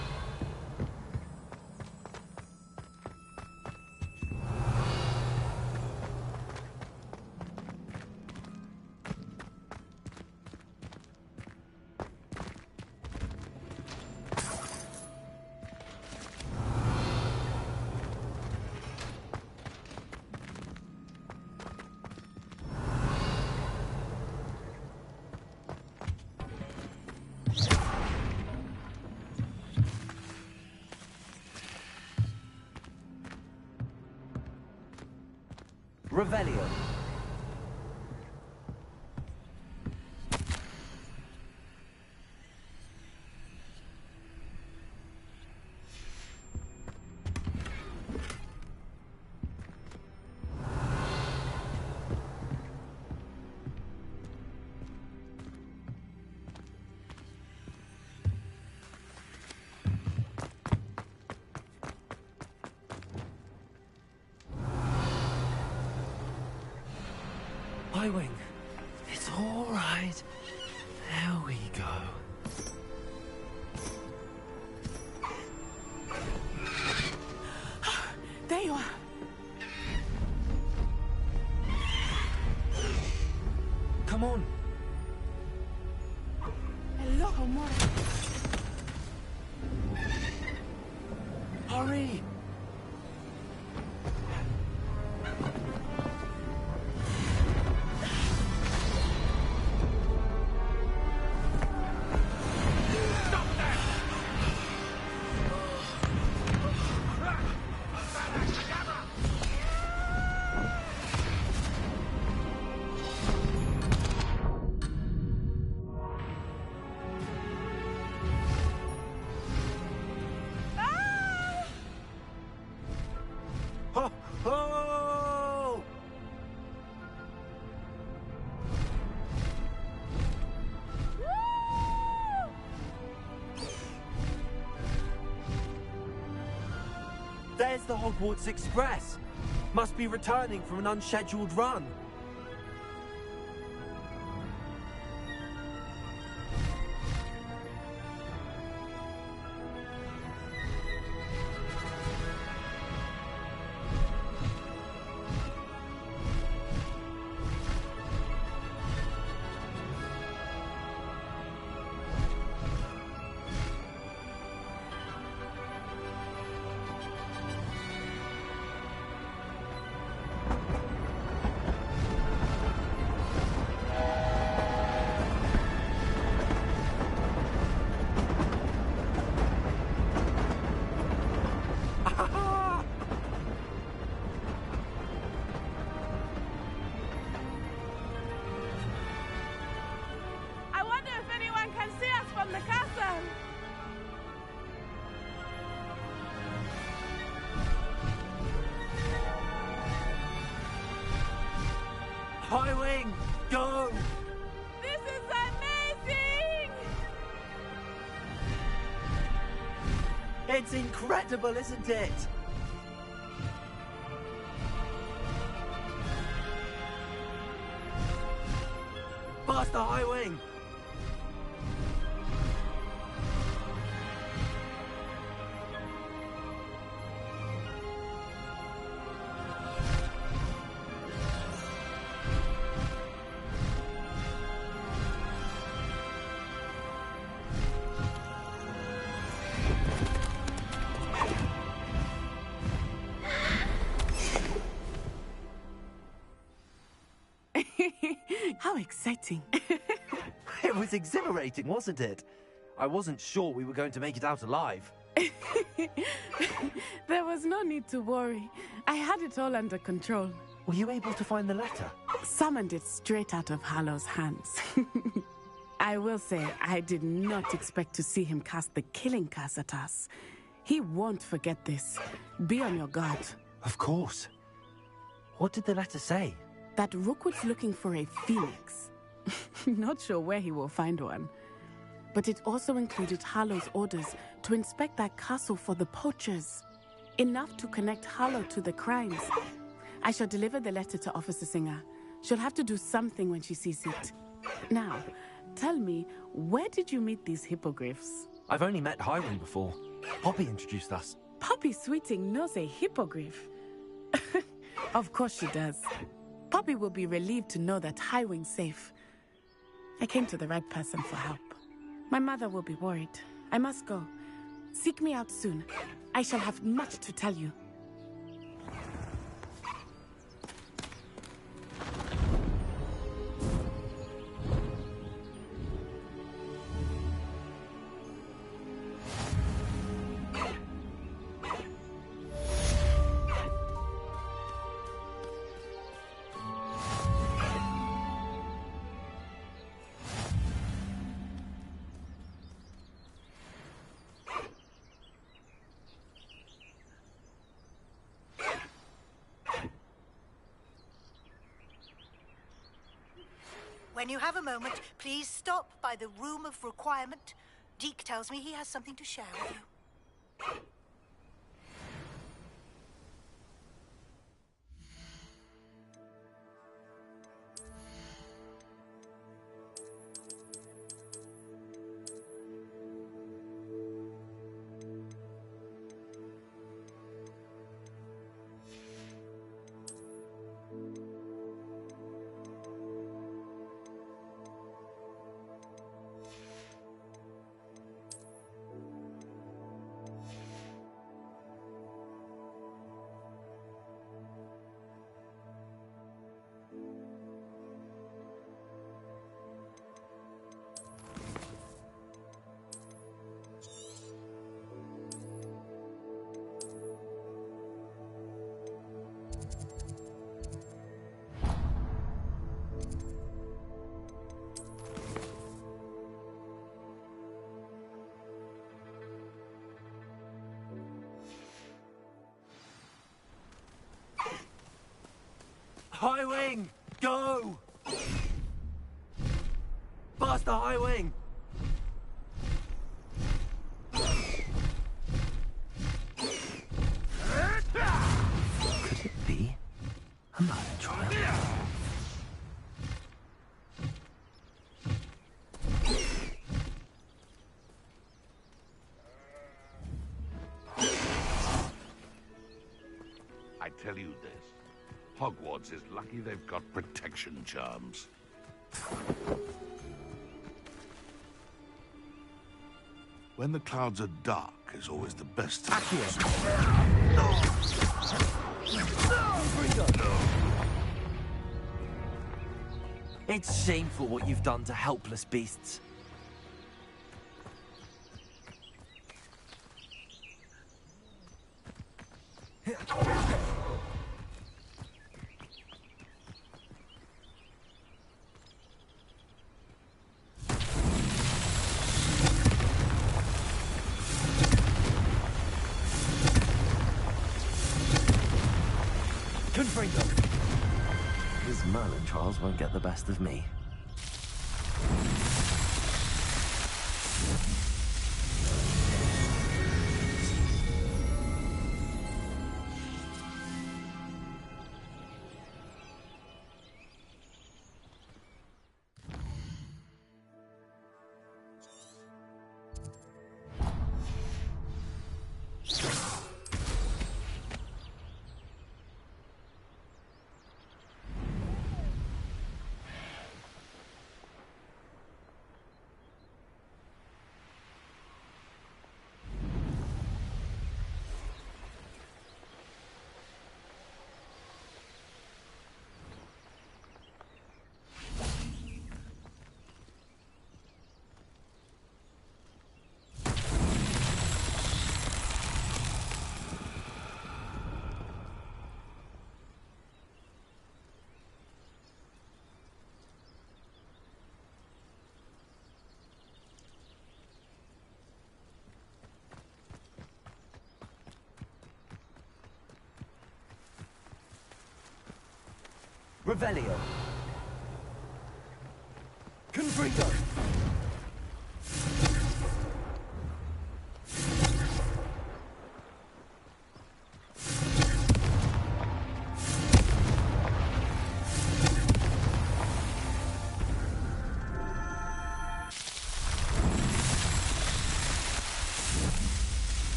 [SPEAKER 2] Revelio.
[SPEAKER 1] Highwing. It's all right. There we go.
[SPEAKER 9] There you are.
[SPEAKER 1] Come on.
[SPEAKER 9] Hello, Homura.
[SPEAKER 1] Hurry! Ho, ho! There's the Hogwarts Express. Must be returning from an unscheduled run.
[SPEAKER 9] I wonder if anyone can see us from the castle.
[SPEAKER 1] Highwing, go!
[SPEAKER 9] This is amazing!
[SPEAKER 1] It's incredible, isn't it? Faster, Highwing!
[SPEAKER 9] How exciting.
[SPEAKER 1] It was exhilarating, wasn't it? I wasn't sure we were going to make it out alive.
[SPEAKER 9] There was no need to worry. I had it all under control.
[SPEAKER 1] Were you able to find the letter?
[SPEAKER 9] Summoned it straight out of Harlow's hands. I will say, I did not expect to see him cast the killing curse at us. He won't forget this. Be on your guard.
[SPEAKER 1] Of course. What did the letter say?
[SPEAKER 9] That Rookwood's looking for a phoenix. Not sure where he will find one. But it also included Harlow's orders to inspect that castle for the poachers. Enough to connect Harlow to the crimes. I shall deliver the letter to Officer Singer. She'll have to do something when she sees it. Now, tell me, where did you meet these hippogriffs?
[SPEAKER 1] I've only met Highwing before. Poppy introduced us.
[SPEAKER 9] Poppy Sweeting knows a hippogriff. Of course she does. Poppy will be relieved to know that Highwing's safe. I came to the right person for help. My mother will be worried. I must go. Seek me out soon. I shall have much to tell you.
[SPEAKER 12] When you have a moment, please stop by the Room of Requirement. Deke tells me he has something to share with you.
[SPEAKER 1] High Wing! Go! Faster, High Wing! Could it be a murder trial?
[SPEAKER 4] I tell you this, Hogwarts is lucky they've got protection charms. When the clouds are dark is always the best time.
[SPEAKER 1] It's shameful what you've done to helpless beasts. These Merlin trials won't get the best of me. Revelio. Confringo.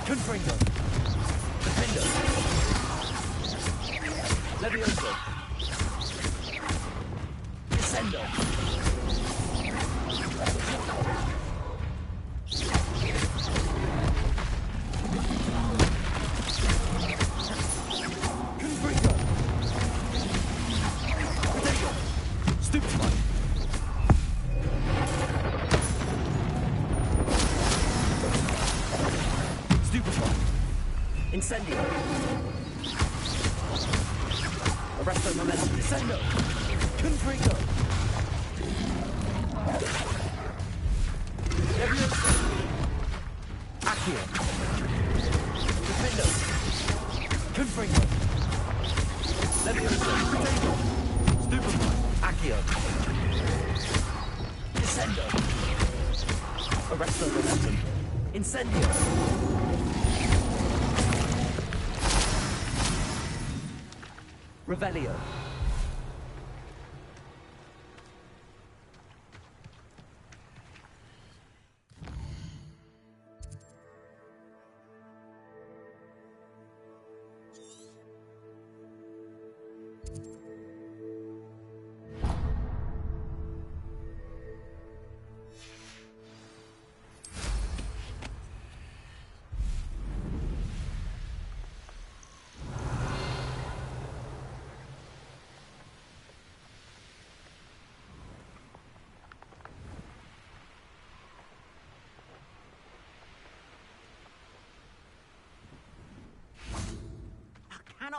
[SPEAKER 1] Confringo. Defendo. Levioso. Descendo. Confringo. Potato. Stupefy. Incendio. Arresto momentum. Descendo. Confringo. Levioso. Accio. Defendo. Confringo. Levioso. Potato. Stupefy. Accio. Descendo. Arresto momentum. Incendio. Revelio.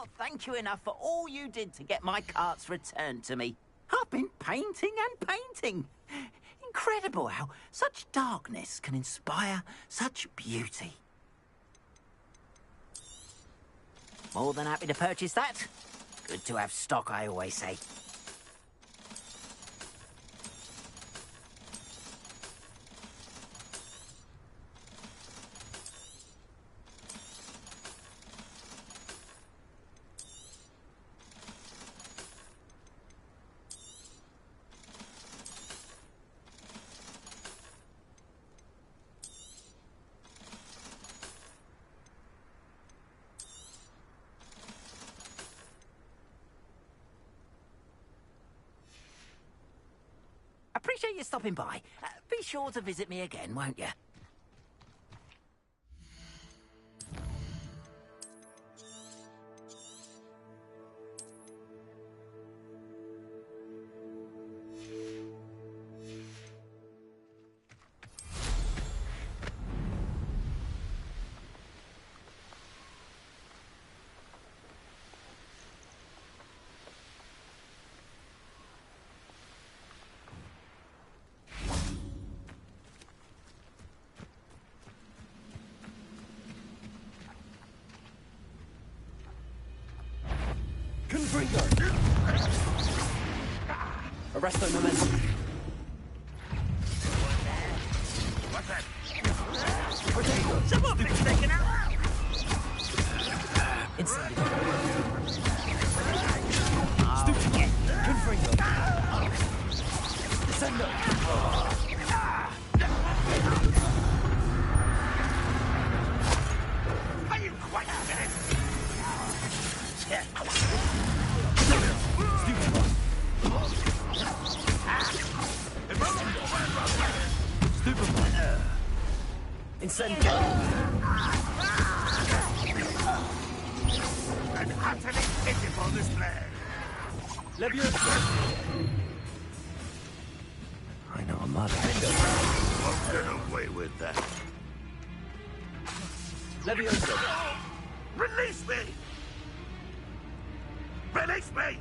[SPEAKER 2] can't thank you enough for all you did to get my carts returned to me. I've been painting and painting. Incredible how such darkness can inspire such beauty. More than happy to purchase that. Good to have stock, I always say. Appreciate you stopping by. Be sure to visit me again, won't you?
[SPEAKER 6] Arresto momentum.
[SPEAKER 2] What's that? Someone been taken out! Inside.
[SPEAKER 6] Stupid. Confringo. Descendo.
[SPEAKER 2] Are you quite a minute?
[SPEAKER 6] Incendio.
[SPEAKER 2] An utterly pitiful display.
[SPEAKER 6] Leviosa.
[SPEAKER 1] I know a mother.
[SPEAKER 4] Won't get away with that.
[SPEAKER 6] Leviosa.
[SPEAKER 4] Release me! Release me!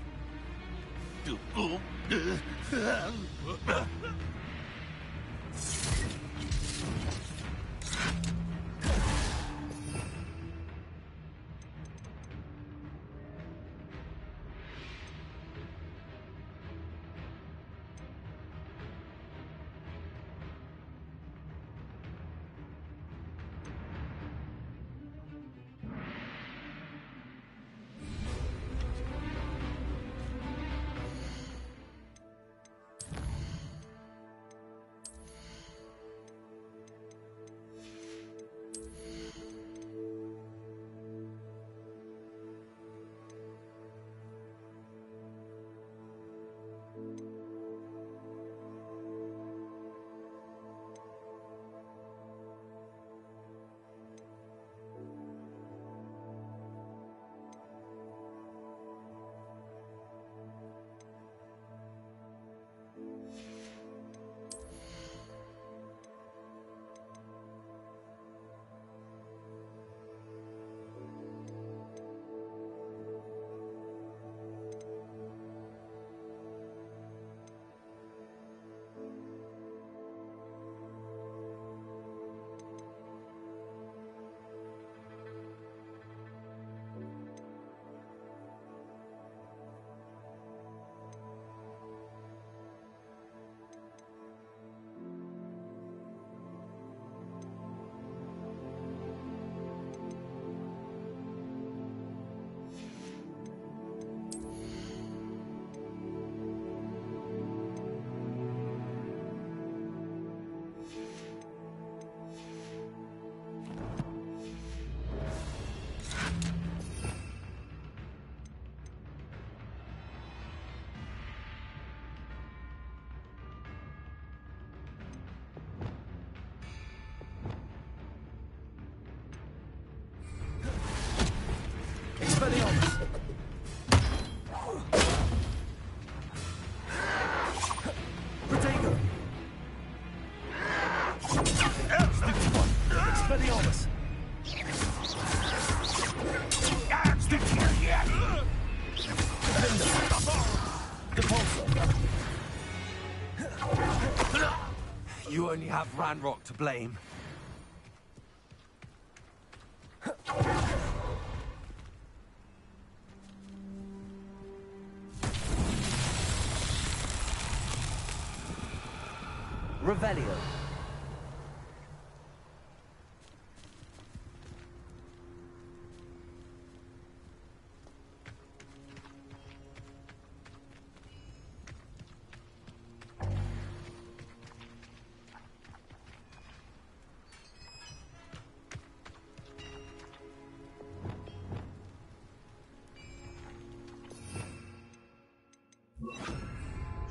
[SPEAKER 6] Expelliarmus.
[SPEAKER 1] only have Ranrock to blame. Revelio.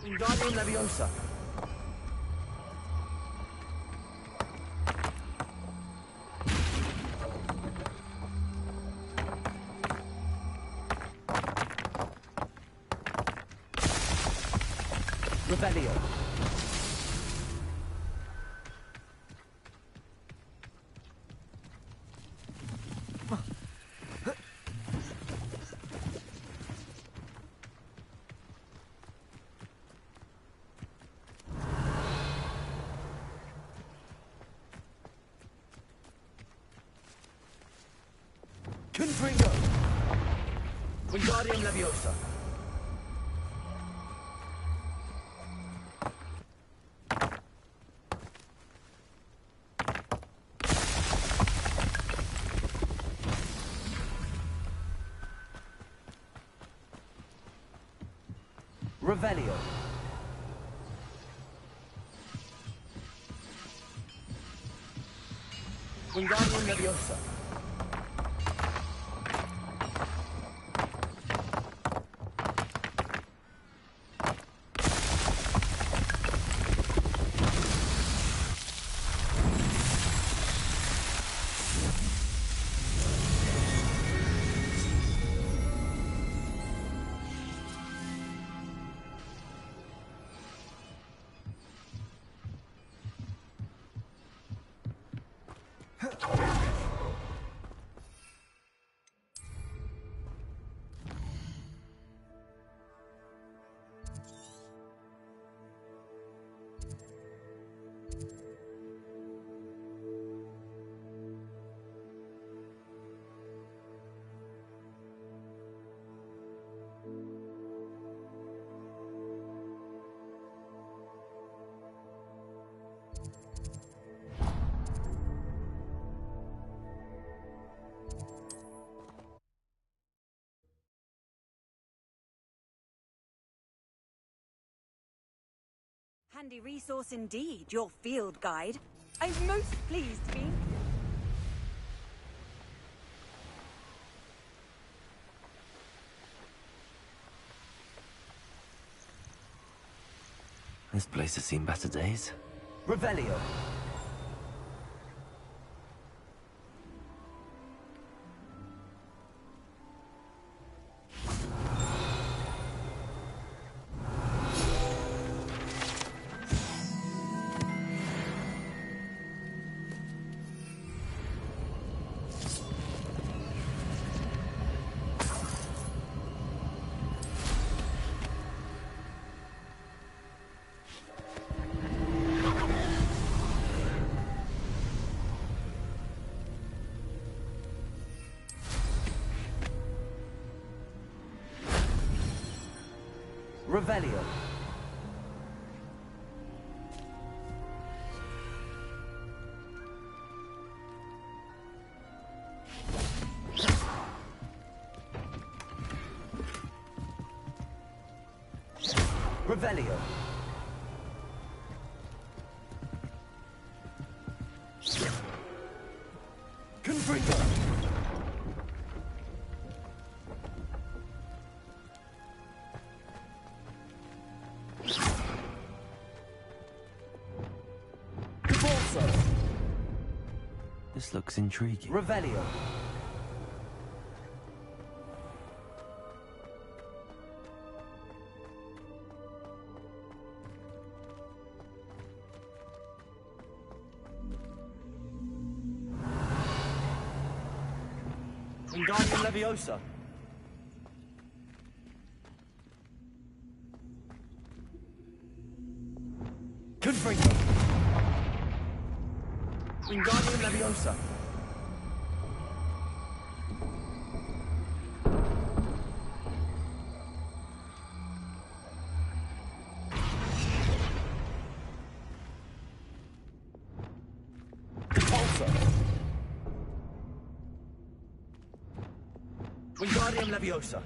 [SPEAKER 1] Wingardium Leviosa. Revelio. Confringo. Wingardium Leviosa. Revelio. Wingardium Leviosa.
[SPEAKER 10] Handy resource indeed, your field guide. I'm most pleased to be.
[SPEAKER 1] This place has seen better days. Revelio. Revelio. Revelio. Confringo. This looks intriguing. Revelio. Wingardium Leviosa. Confringo.
[SPEAKER 6] Wingardium Leviosa. Wingardium Leviosa.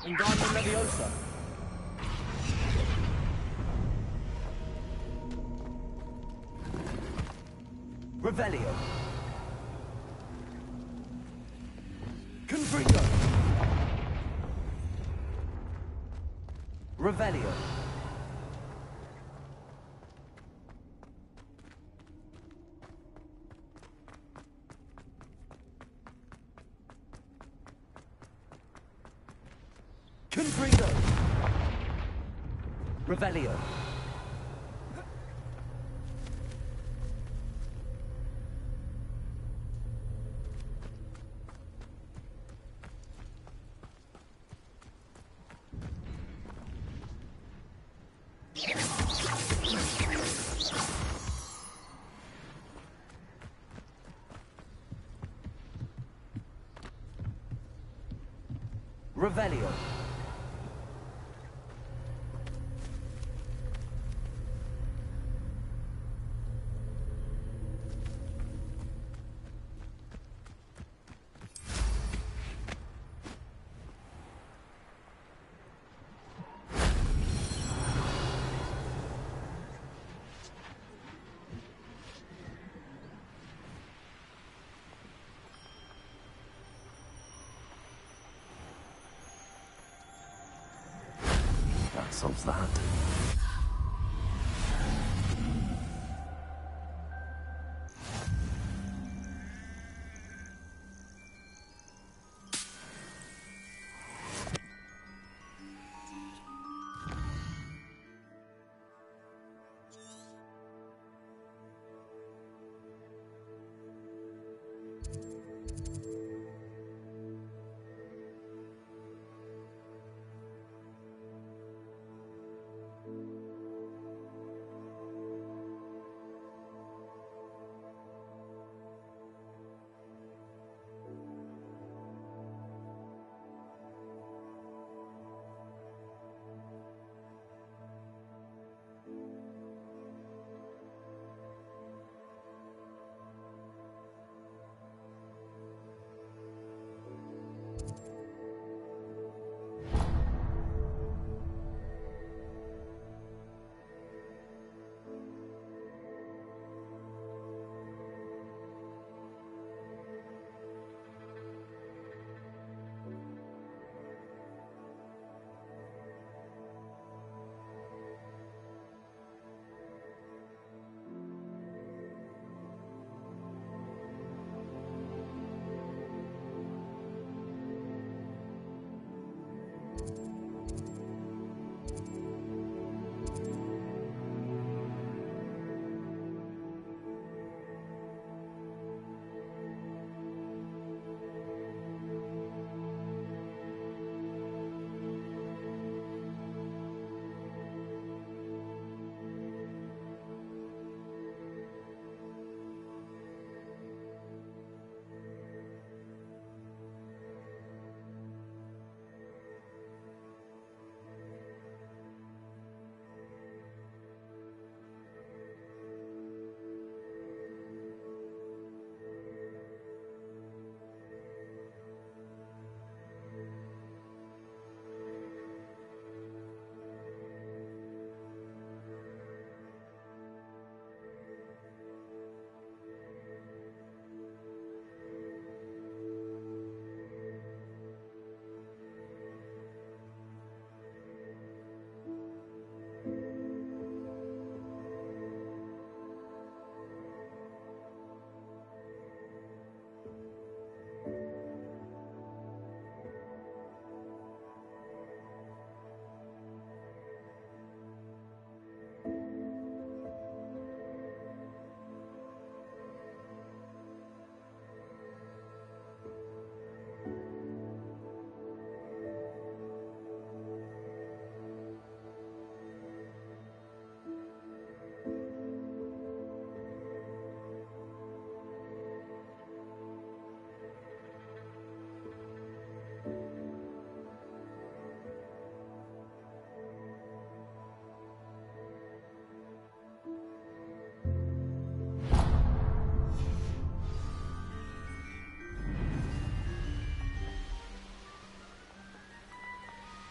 [SPEAKER 6] Wingardium Leviosa. Revelio. Confringo. Revelio. Confringo. Revelio. Revelio.
[SPEAKER 1] That solves that.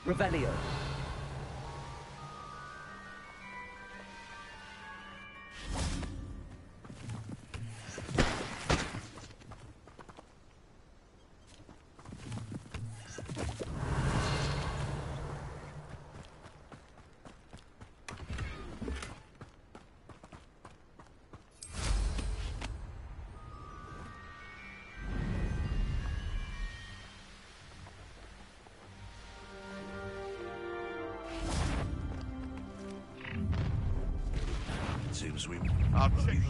[SPEAKER 2] Revelio.
[SPEAKER 4] Seems we are chasing.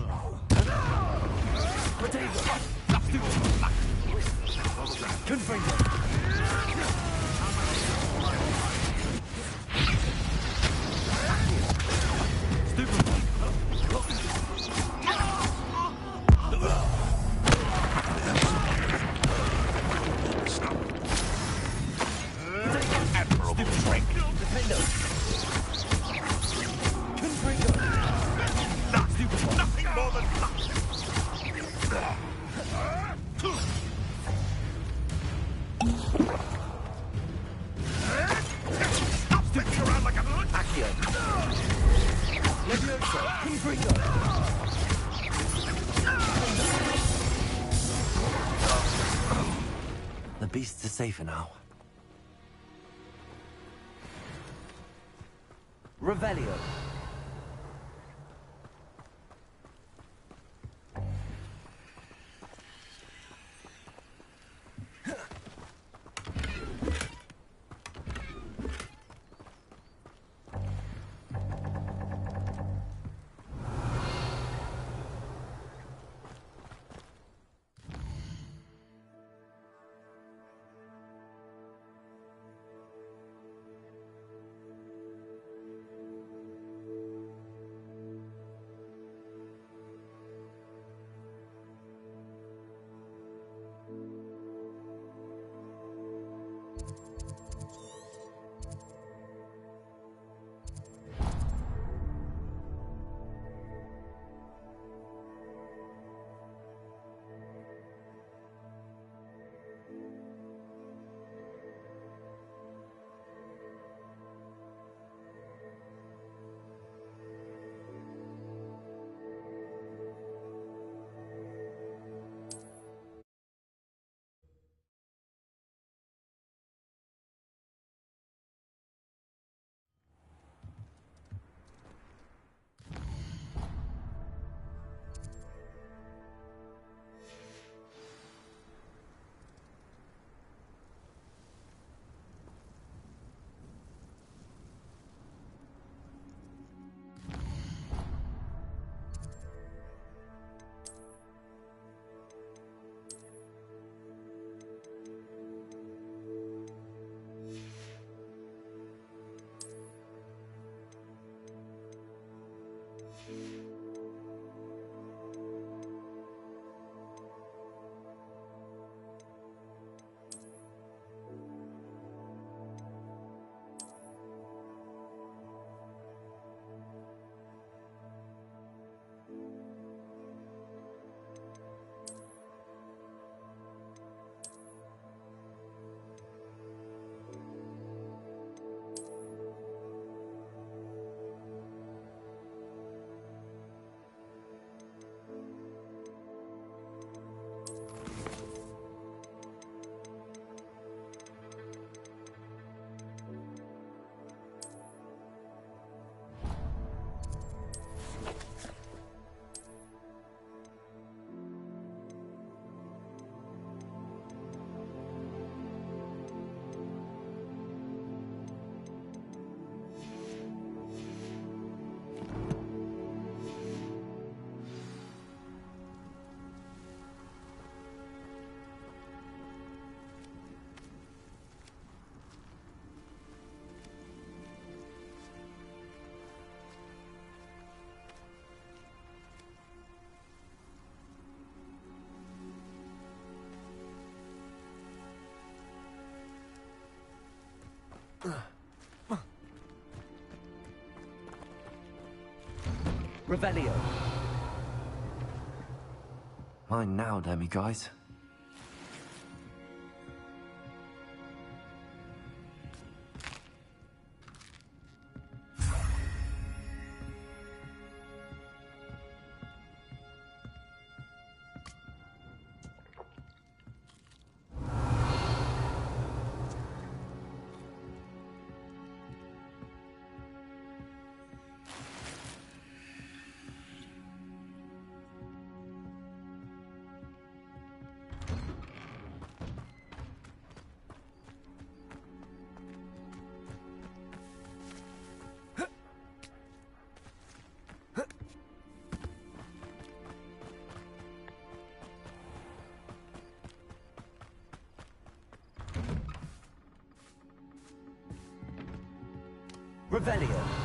[SPEAKER 4] Admirable strength. Nothing more than luck. Stop spinning around like a Accio. Leviosa. Confringo.
[SPEAKER 1] The beasts are safer now.
[SPEAKER 2] Revelio. Revelio.
[SPEAKER 1] Mine now, Demi guys. Revelio.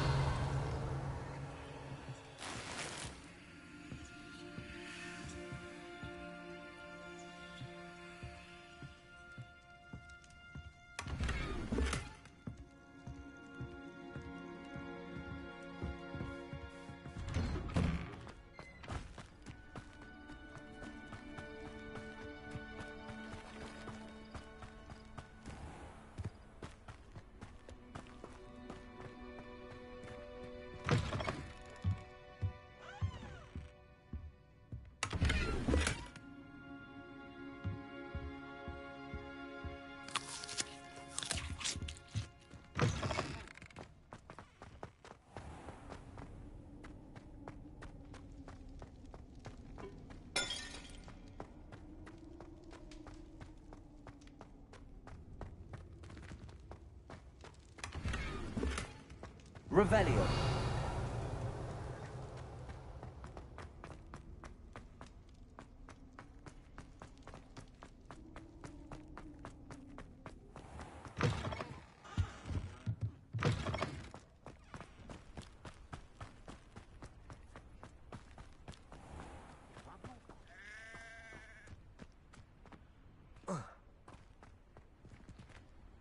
[SPEAKER 1] Revelio.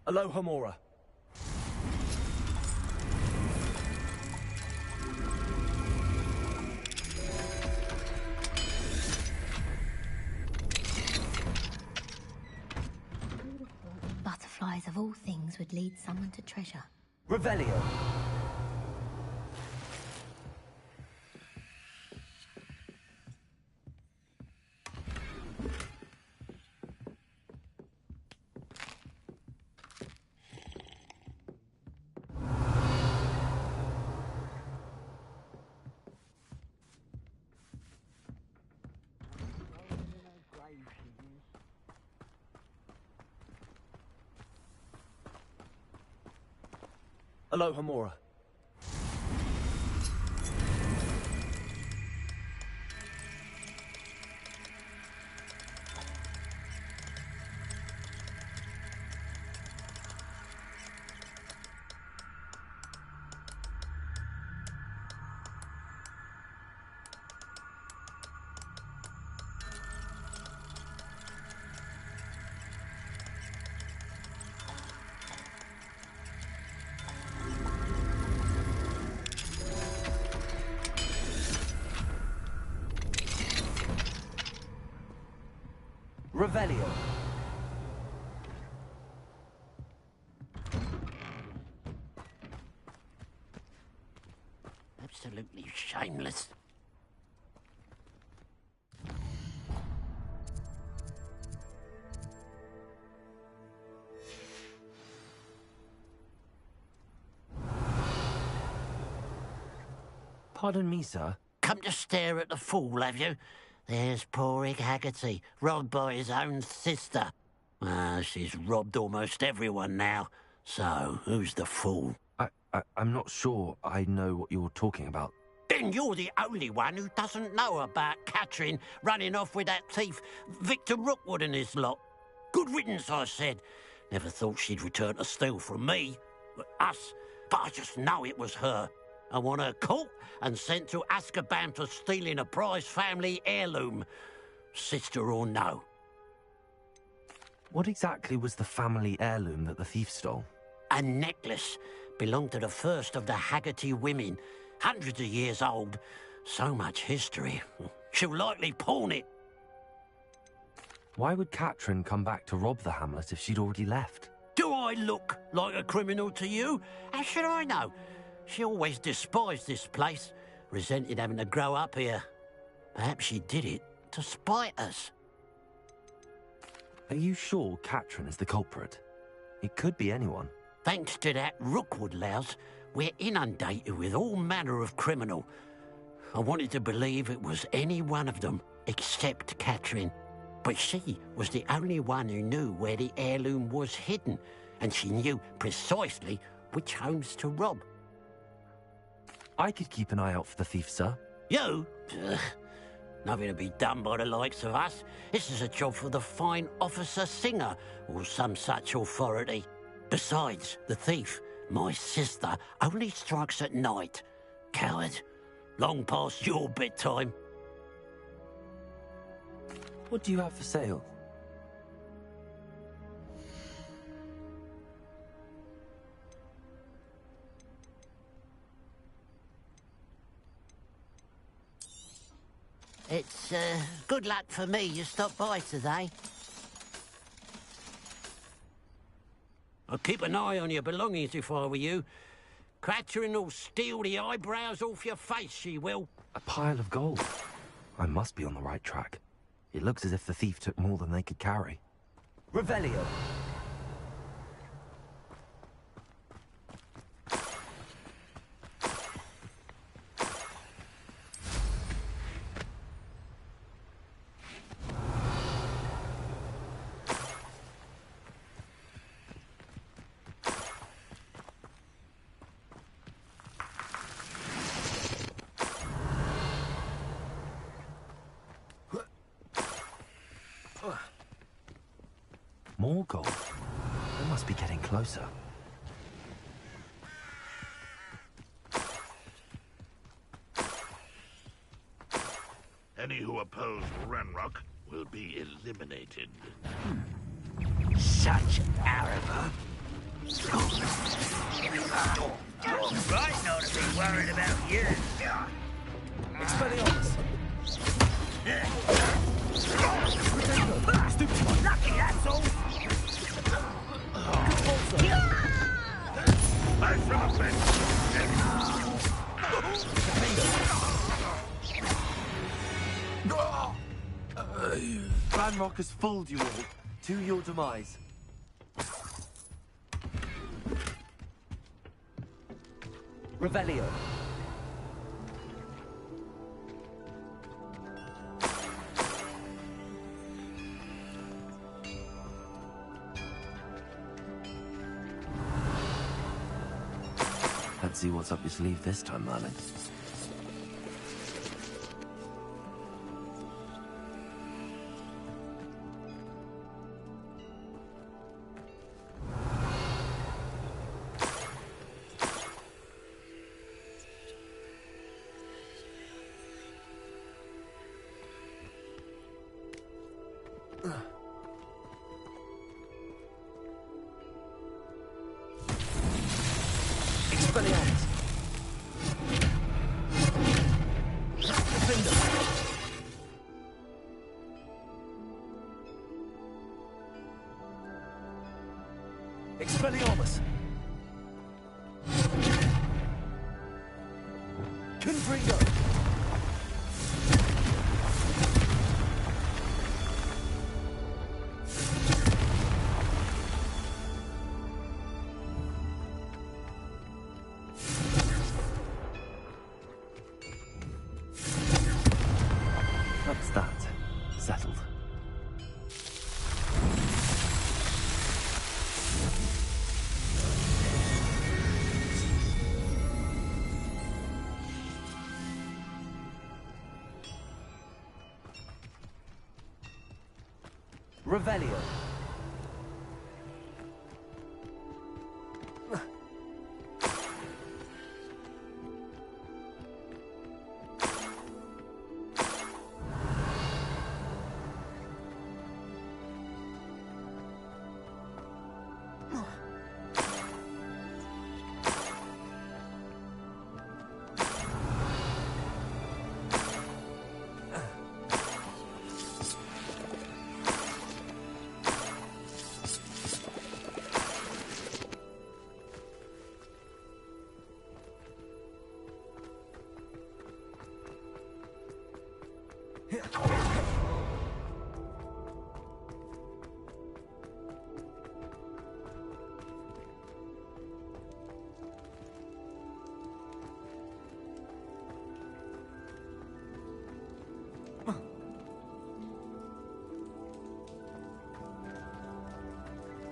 [SPEAKER 1] Aloha Mora.
[SPEAKER 13] Butterflies of all things would lead someone to treasure.
[SPEAKER 1] Revelio. Aloha Mora. Revelio.
[SPEAKER 8] Absolutely shameless.
[SPEAKER 1] Pardon me, sir.
[SPEAKER 8] Come to stare at the fool, have you? There's poor Ig Haggerty, robbed by his own sister. She's robbed almost everyone now. So, who's the fool?
[SPEAKER 1] I'm not sure I know what you're talking about.
[SPEAKER 8] Then you're the only one who doesn't know about Catherine running off with that thief, Victor Rookwood and his lot. Good riddance, I said. Never thought she'd return to steal from me. Us. But I just know it was her. I want her caught and sent to Azkaban for stealing a prize family heirloom. Sister or no.
[SPEAKER 1] What exactly was the family heirloom that the thief stole?
[SPEAKER 8] A necklace. Belonged to the first of the Haggerty women. Hundreds of years old. So much history. She'll likely pawn it.
[SPEAKER 1] Why would Catherine come back to rob the hamlet if she'd already left?
[SPEAKER 8] Do I look like a criminal to you? How should I know? She always despised this place, resented having to grow up here. Perhaps she did it to spite us.
[SPEAKER 1] Are you sure Catherine is the culprit? It could be anyone.
[SPEAKER 8] Thanks to that Rookwood louse, we're inundated with all manner of criminal. I wanted to believe it was any one of them, except Catherine. But she was the only one who knew where the heirloom was hidden, and she knew precisely which homes to rob.
[SPEAKER 1] I could keep an eye out for the thief, sir.
[SPEAKER 8] You? Ugh. Nothing to be done by the likes of us. This is a job for the fine officer Singer, or some such authority. Besides, the thief, My sister only strikes at night. Coward. Long past your bedtime.
[SPEAKER 1] What do you have for sale?
[SPEAKER 14] It's, good luck for me you stopped by today.
[SPEAKER 8] I'd keep an eye on your belongings if I were you. Catherine will steal the eyebrows off your face, she will.
[SPEAKER 1] A pile of gold. I must be on the right track. It looks as if the thief took more than they could carry.
[SPEAKER 6] Revelio.
[SPEAKER 1] More gold. They must be getting closer.
[SPEAKER 4] Any who oppose Ranrock will be eliminated.
[SPEAKER 5] Such arrogance. Right not to be worried about you.
[SPEAKER 6] Expelliarmus.
[SPEAKER 5] Lucky, that's all.
[SPEAKER 4] Back from the bench.
[SPEAKER 1] Ranrock has fooled you all. To your demise.
[SPEAKER 6] Revelio.
[SPEAKER 1] Let's see what's up your sleeve this time, Merlin.
[SPEAKER 6] Expelliarmus! Confringo!
[SPEAKER 1] That's that. Settled.
[SPEAKER 6] Revelio.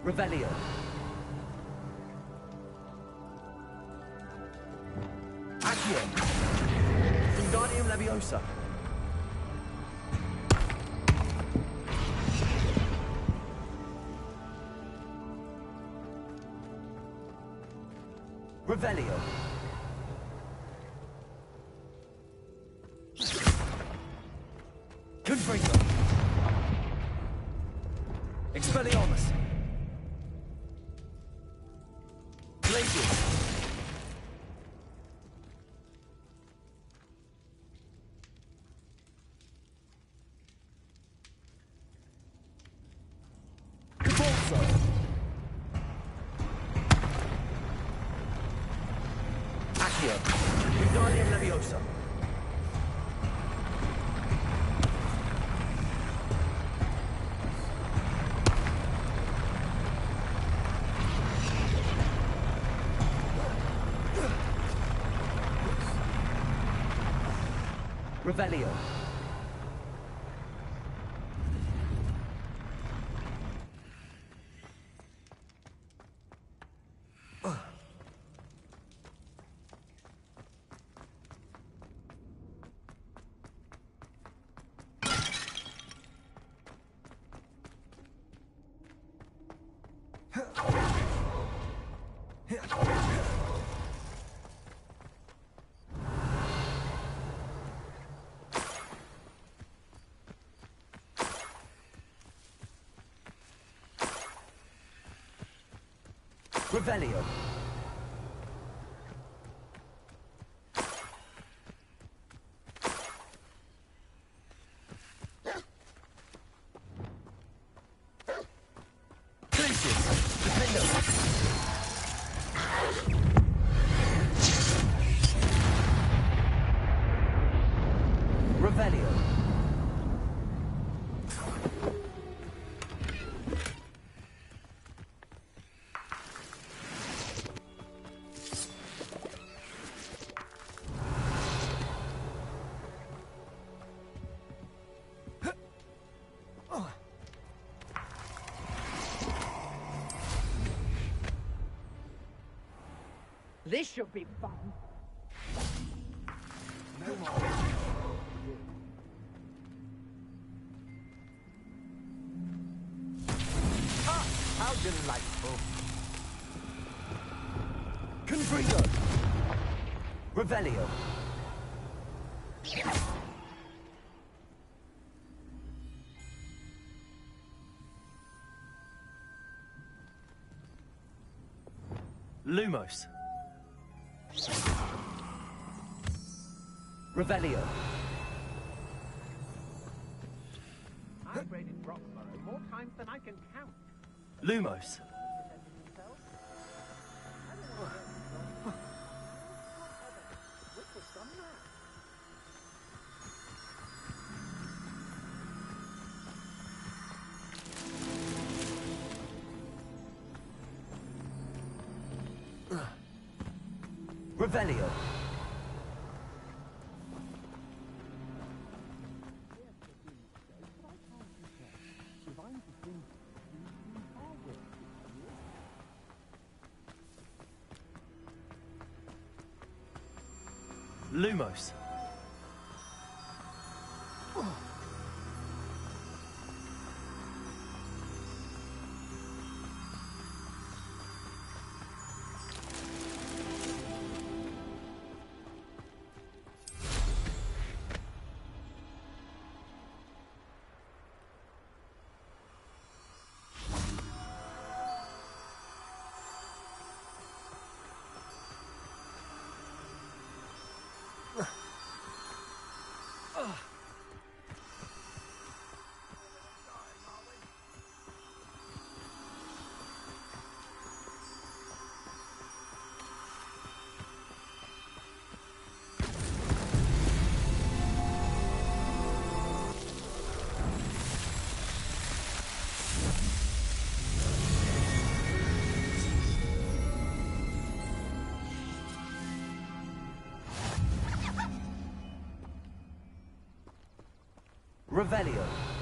[SPEAKER 6] Revelio. Accio. Wingardium Leviosa.
[SPEAKER 1] Revelio. Confringo. Expelliarmus. Glacius. Cabalzo. Accio. Wingardium Leviosa. Revelio. Revelio. Glacius. Defendo. Revelio.
[SPEAKER 5] This should be fun. No more.
[SPEAKER 1] Ah, how delightful. Confringo. Revelio. Lumos. Revelio.
[SPEAKER 5] I've raided Roxborough more times than I can count.
[SPEAKER 1] Lumos. Revelio. Lumos. Revelio.